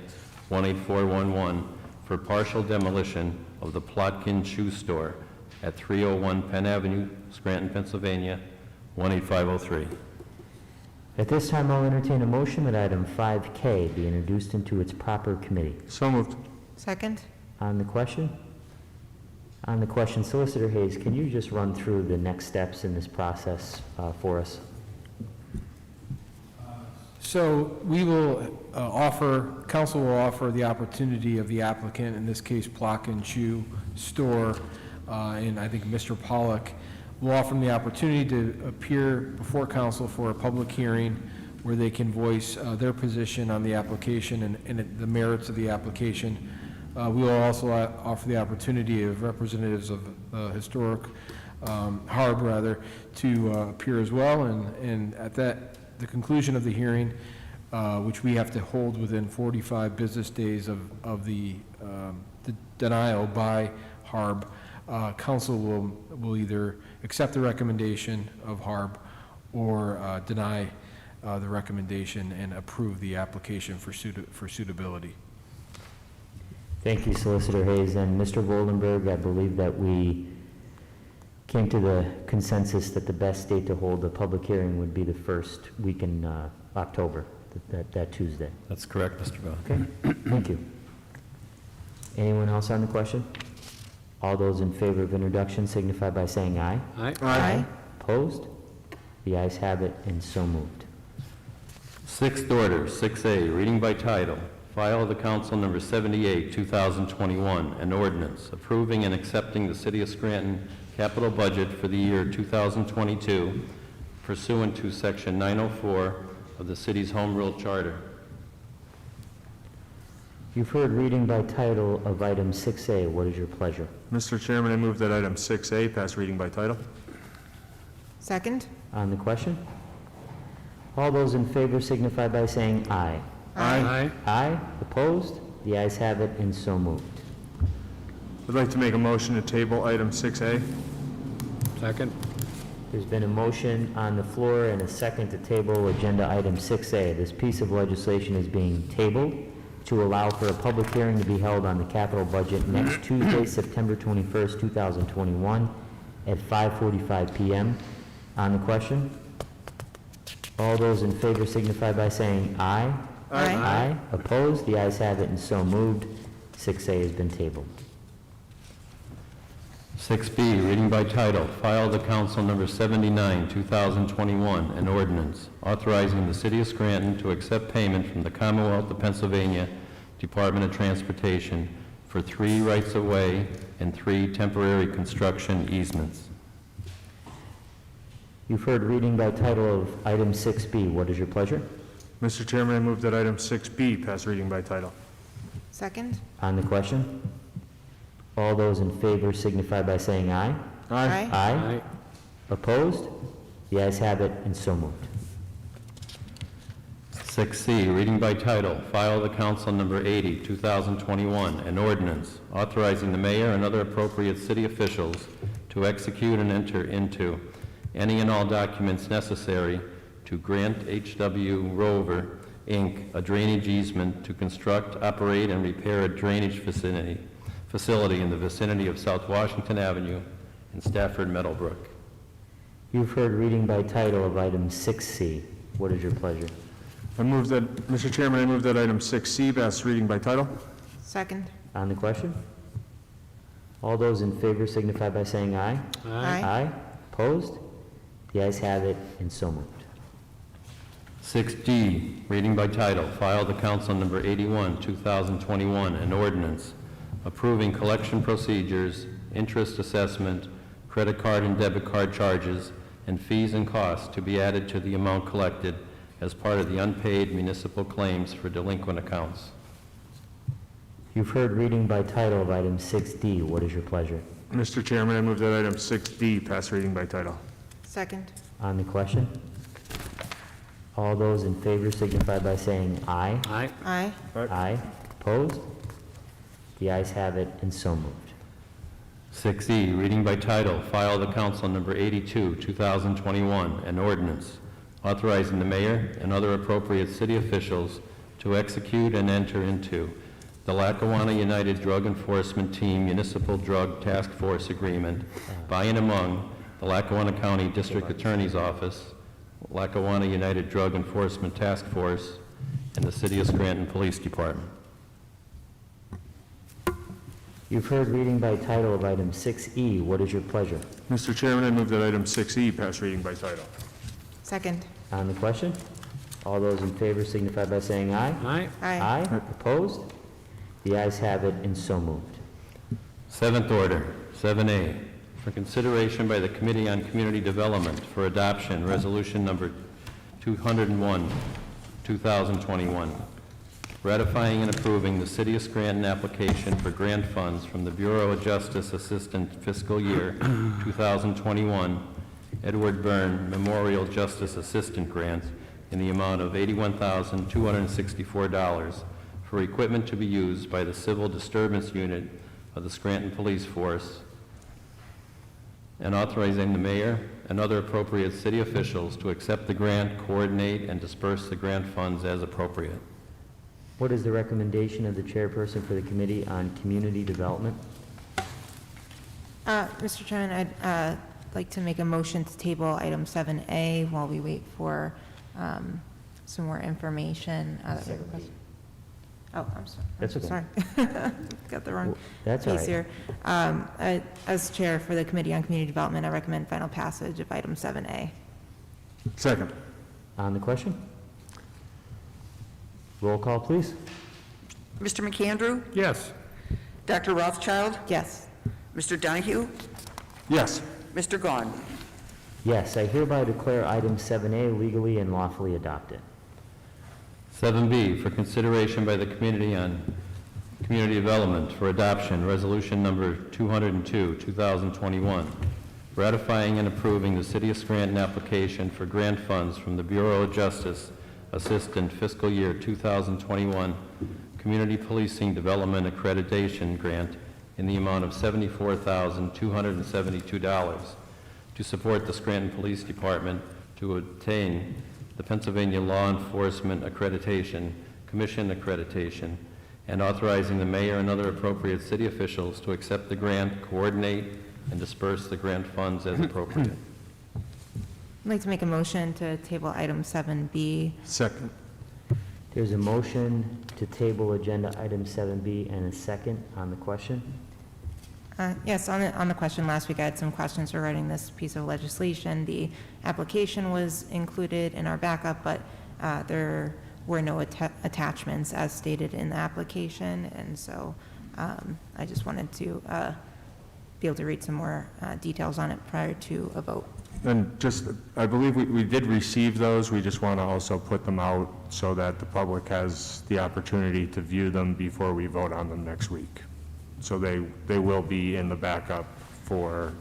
18411, for partial demolition of the Plotkin Shoe Store at 301 Penn Avenue, Scranton, Pennsylvania, 18503. At this time, I'll entertain a motion that item 5K be introduced into its proper committee. So moved. Second? On the question? On the question, Solicitor Hayes, can you just run through the next steps in this process for us? So we will council will offer the opportunity of the applicant, in this case Plock and Shoe Store, and I think Mr. Pollock, will offer them the opportunity to appear before council for a public hearing where they can voice their position on the application and the merits of the application. We will also offer the opportunity of representatives of historic Harb to appear as well, and at the conclusion of the hearing, which we have to hold within 45 business days of the denial by Harb, council will either accept the recommendation of Harb or deny the recommendation and approve the application for suitability. Thank you, Solicitor Hayes. And Mr. Voldenberg, I believe that we came to the consensus that the best date to hold a public hearing would be the first week in October, that Tuesday. That's correct, Mr. Gaughan. Okay, thank you. Anyone else on the question? All those in favor of introduction signify by saying aye. Aye. Aye. Opposed? The ayes have it, and so moved. Sixth order, 6A, reading by title. File of the Council number 78, 2021, an ordinance approving and accepting the City of Scranton capital budget for the year 2022 pursuant to Section 904 of the city's Home Rule Charter. You've heard reading by title of item 6A. What is your pleasure? Mr. Chairman, I move that item 6A pass reading by title. Second? On the question? All those in favor signify by saying aye. Aye. Aye. Opposed? The ayes have it, and so moved. I'd like to make a motion to table item 6A. Second? There's been a motion on the floor and a second to table agenda item 6A. This piece of legislation is being tabled to allow for a public hearing to be held on the capital budget next Tuesday, September 21st, 2021 at 5:45 p.m. On the question? All those in favor signify by saying aye. Aye. Aye. Opposed? The ayes have it, and so moved. 6A has been tabled. 6B, reading by title, file of the Council number 79, 2021, an ordinance authorizing the City of Scranton to accept payment from the Commonwealth of Pennsylvania Department of Transportation for 3 rights-of-way and 3 temporary construction easements. You've heard reading by title of item 6B. What is your pleasure? Mr. Chairman, I move that item 6B pass reading by title. Second? On the question? All those in favor signify by saying aye. Aye. Aye. Opposed? The ayes have it, and so moved. 6C, reading by title, file of the Council number 80, 2021, an ordinance authorizing the mayor and other appropriate city officials to execute and enter into any and all documents necessary to grant H.W. Rover, Inc., a drainage easement to construct, operate, and repair a drainage facility in the vicinity of South Washington Avenue in Stafford Meadowbrook. You've heard reading by title of item 6C. What is your pleasure? Mr. Chairman, I move that item 6C pass reading by title. Second? On the question? All those in favor signify by saying aye. Aye. Aye. Opposed? The ayes have it, and so moved. 6D, reading by title, file of the Council number 81, 2021, an ordinance approving collection procedures, interest assessment, credit card and debit card charges, and fees and costs to be added to the amount collected as part of the unpaid municipal claims for delinquent accounts. You've heard reading by title of item 6D. What is your pleasure? Mr. Chairman, I move that item 6D pass reading by title. Second? On the question? All those in favor signify by saying aye. Aye. Aye. Aye. Opposed? The ayes have it, and so moved. 6E, reading by title, file of the Council number 82, 2021, an ordinance authorizing the mayor and other appropriate city officials to execute and enter into the Lackawanna United Drug Enforcement Team Municipal Drug Task Force Agreement by and among the Lackawanna County District Attorney's Office, Lackawanna United Drug Enforcement Task Force, and the City of Scranton Police Department. You've heard reading by title of item 6E. What is your pleasure? Mr. Chairman, I move that item 6E pass reading by title. Second? On the question? All those in favor signify by saying aye. Aye. Aye. Opposed? The ayes have it, and so moved. 7th order, 7A, for consideration by the Committee on Community Development for adoption, resolution number 201, 2021, ratifying and approving the City of Scranton application for grant funds from the Bureau of Justice Assistant Fiscal Year 2021 Edward Byrne Memorial Justice Assistant Grant in the amount of $81,264 for equipment to be used by the Civil Disturbance Unit of the Scranton Police Force and authorizing the mayor and other appropriate city officials to accept the grant, coordinate, and disperse the grant funds as appropriate. What is the recommendation of the chairperson for the Committee on Community Development? Mr. Chairman, I'd like to make a motion to table item 7A while we wait for some more information. Oh, I'm sorry. That's okay. Sorry. Got the wrong That's all piece right. here. As chair for the Committee on Community Development, I recommend final passage of item 7A. Second. On the question? Roll call, please. Mr. McAndrew? Yes. Dr. Rothchild? Yes. Mr. Donahue? Yes. Mr. Gaughan? Yes, I hereby declare item 7A legally and lawfully adopted. 7B, for consideration by the Committee on Community Development for adoption, Resolution Number 202, 2021, ratifying and approving the City of Scranton application for grant funds from the Bureau of Justice Assistant Fiscal Year 2021 Community Policing Development Accreditation Grant in the amount of $74,272 to support the Scranton Police Department to obtain the Pennsylvania Law Enforcement Accreditation, Commission accreditation, and authorizing the mayor and other appropriate city officials to accept the grant, coordinate, and disperse the grant funds as appropriate. I'd like to make a motion to table item 7B. Second. There's a motion to table agenda item 7B and a second on the question. Yes, on the question last week, I had some questions regarding this piece of legislation. The application was included in our backup, but there were no attachments as stated in the application, and so I just wanted to be able to read some more details on it prior to a vote. And just, I believe we did receive those. We just want to also put them out so that the public has the opportunity to view them before we vote on them next week. So they will be in the backup for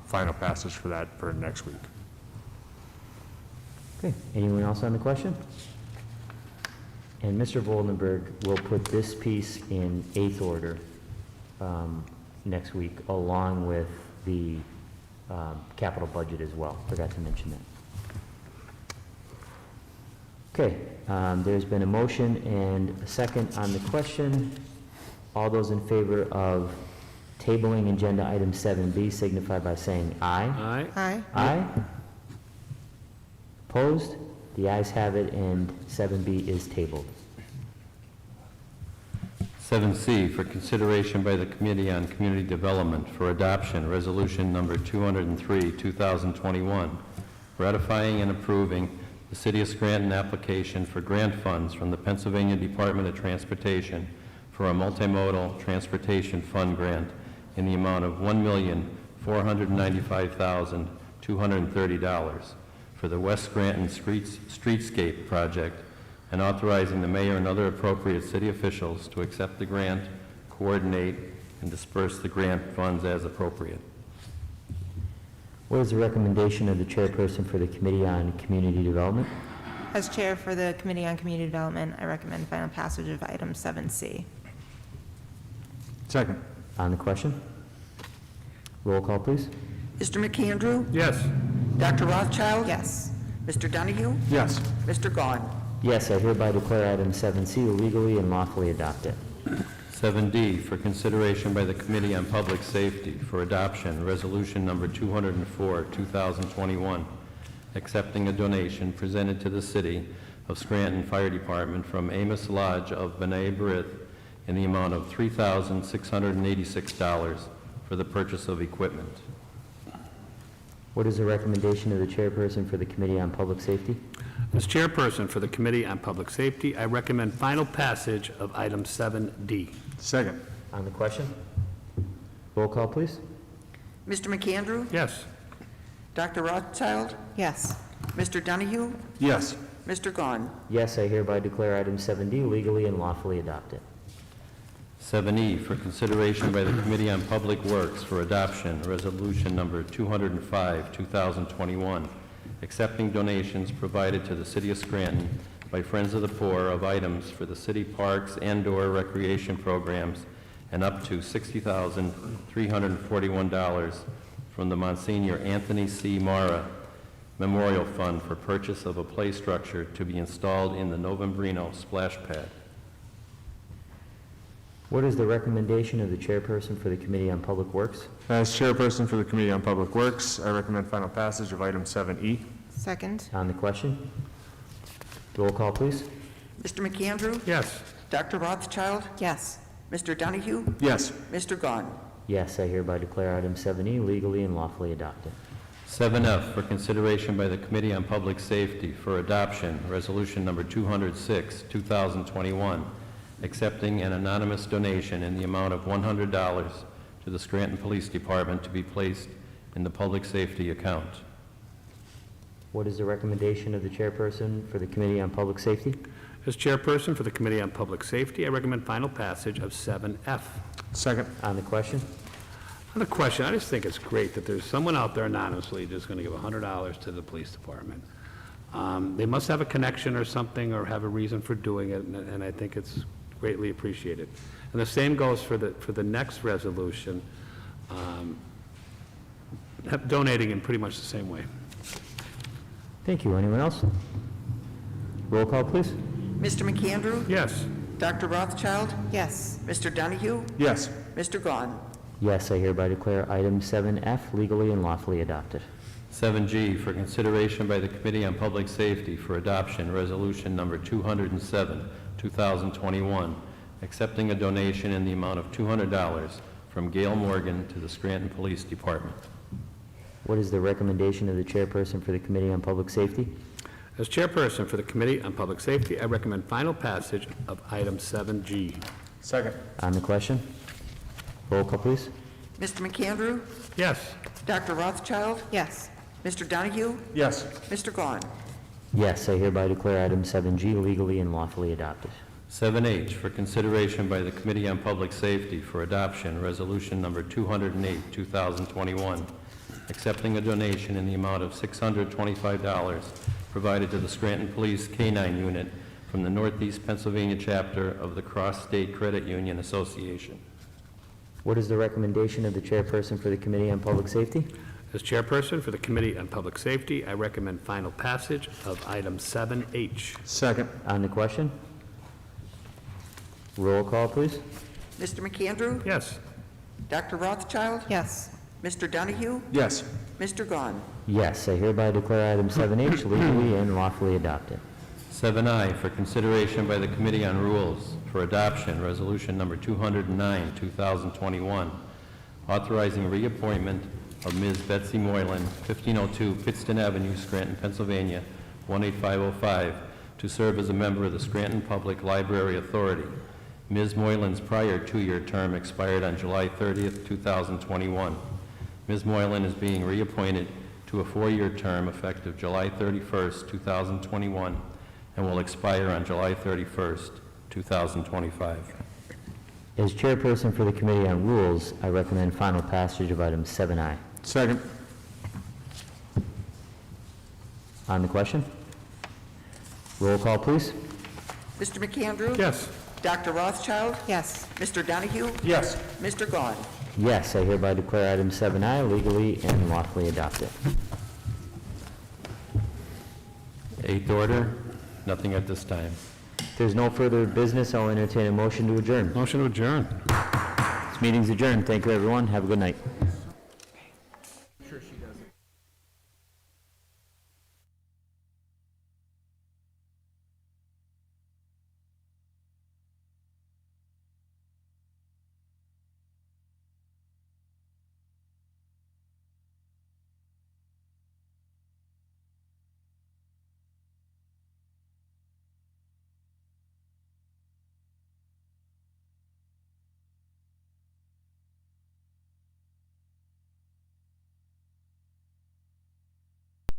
final passage for that for next week. Okay, anyone else on the question? And Mr. Voldenberg will put this piece in 8th order next week, along with the capital budget as well. Forgot to mention that. Okay, there's been a motion and a second on the question. All those in favor of tabling agenda item 7B signify by saying aye. Aye. Aye. Aye. Opposed? The ayes have it, and 7B is tabled. 7C, for consideration by the Committee on Community Development for adoption, Resolution Number 203, 2021, ratifying and approving the City of Scranton application for grant funds from the Pennsylvania Department of Transportation for a multimodal transportation fund grant in the amount of $1,495,230 for the West Scranton Streetscape project, and authorizing the mayor and other appropriate city officials to accept the grant, coordinate, and disperse the grant funds as appropriate. What is the recommendation of the chairperson for the Committee on Community Development? As chair for the Committee on Community Development, I recommend final passage of item 7C. Second. On the question? Roll call, please. Mr. McAndrew? Yes. Dr. Rothchild? Yes. Mr. Donahue? Yes. Mr. Gaughan? Yes, I hereby declare item 7C legally and lawfully adopted. 7D, for consideration by the Committee on Public Safety for adoption, Resolution Number 204, 2021, accepting a donation presented to the City of Scranton Fire Department from Amos Lodge of B'nai B'rith in the amount of $3,686 for the purchase of equipment. What is the recommendation of the chairperson for the Committee on Public Safety? As chairperson for the Committee on Public Safety, I recommend final passage of item 7D. Second. On the question? Roll call, please. Mr. McAndrew? Yes. Dr. Rothchild? Yes. Mr. Donahue? Yes. Mr. Gaughan? Yes, I hereby declare item 7D legally and lawfully adopted. 7E, for consideration by the Committee on Public Works for adoption, Resolution Number 205, 2021, accepting donations provided to the City of Scranton by Friends of the Poor of items for the city parks and/or recreation programs, and up to $60,341 from the Monsignor Anthony C. Mara Memorial Fund for purchase of a play structure to be installed in the Novembrino splash pad. What is the recommendation of the chairperson for the Committee on Public Works? As chairperson for the Committee on Public Works, I recommend final passage of item 7E. Second. On the question? Roll call, please. Mr. McAndrew? Yes. Dr. Rothchild? Yes. Mr. Donahue? Yes. Mr. Gaughan? Yes, I hereby declare item 7E legally and lawfully adopted. 7F for consideration by the Committee on Public Safety for adoption, Resolution Number 206, 2021, accepting an anonymous donation in the amount of $100 to the Scranton Police Department to be placed in the public safety account. What is the recommendation of the chairperson for the Committee on Public Safety? As chairperson for the Committee on Public Safety, I recommend final passage of 7F. Second. On the question? On the question, I just think it's great that there's someone out there anonymously just going to give $100 to the police department. They must have a connection or something or have a reason for doing it, and I think it's greatly appreciated. And the same goes for the next resolution, donating in pretty much the same way. Thank you. Anyone else? Roll call, please. Mr. McAndrew? Yes. Dr. Rothchild? Yes. Mr. Donahue? Yes. Mr. Gaughan? Yes, I hereby declare item 7F legally and lawfully adopted. 7G for consideration by the Committee on Public Safety for adoption, Resolution Number 207, 2021, accepting a donation in the amount of $200 from Gail Morgan to the Scranton Police Department. What is the recommendation of the chairperson for the Committee on Public Safety? As chairperson for the Committee on Public Safety, I recommend final passage of item 7G. Second. On the question? Roll call, please. Mr. McAndrew? Yes. Dr. Rothchild? Yes. Mr. Donahue? Yes. Mr. Gaughan? Yes, I hereby declare item 7G legally and lawfully adopted. 7H for consideration by the Committee on Public Safety for adoption, Resolution Number 208, 2021, accepting a donation in the amount of $625 provided to the Scranton Police K-9 Unit from the Northeast Pennsylvania chapter of the Cross State Credit Union Association. What is the recommendation of the chairperson for the Committee on Public Safety? As chairperson for the Committee on Public Safety, I recommend final passage of item 7H. Second. On the question? Roll call, please. Mr. McAndrew? Yes. Dr. Rothchild? Yes. Mr. Donahue? Yes. Mr. Gaughan? Yes, I hereby declare item 7H legally and lawfully adopted. 7I for consideration by the Committee on Rules for adoption, Resolution Number 209, 2021, authorizing reappointment of Ms. Betsy Moylan, 1502 Pittston Avenue, Scranton, Pennsylvania, 18505, to serve as a member of the Scranton Public Library Authority. Ms. Moylan's prior two-year term expired on July 30th, 2021. Ms. Moylan is being reappointed to a four-year term effective July 31st, 2021, and will expire on July 31st, 2025. As chairperson for the Committee on Rules, I recommend final passage of item 7I. Second. On the question? Roll call, please. Mr. McAndrew? Yes. Dr. Rothchild? Yes. Mr. Donahue? Yes. Mr. Gaughan? Yes, I hereby declare item 7I legally and lawfully adopted. Eighth order, nothing at this time. If there's no further business, I'll entertain a motion to adjourn. Motion to adjourn. This meeting's adjourned. Thank you, everyone. Have a good night.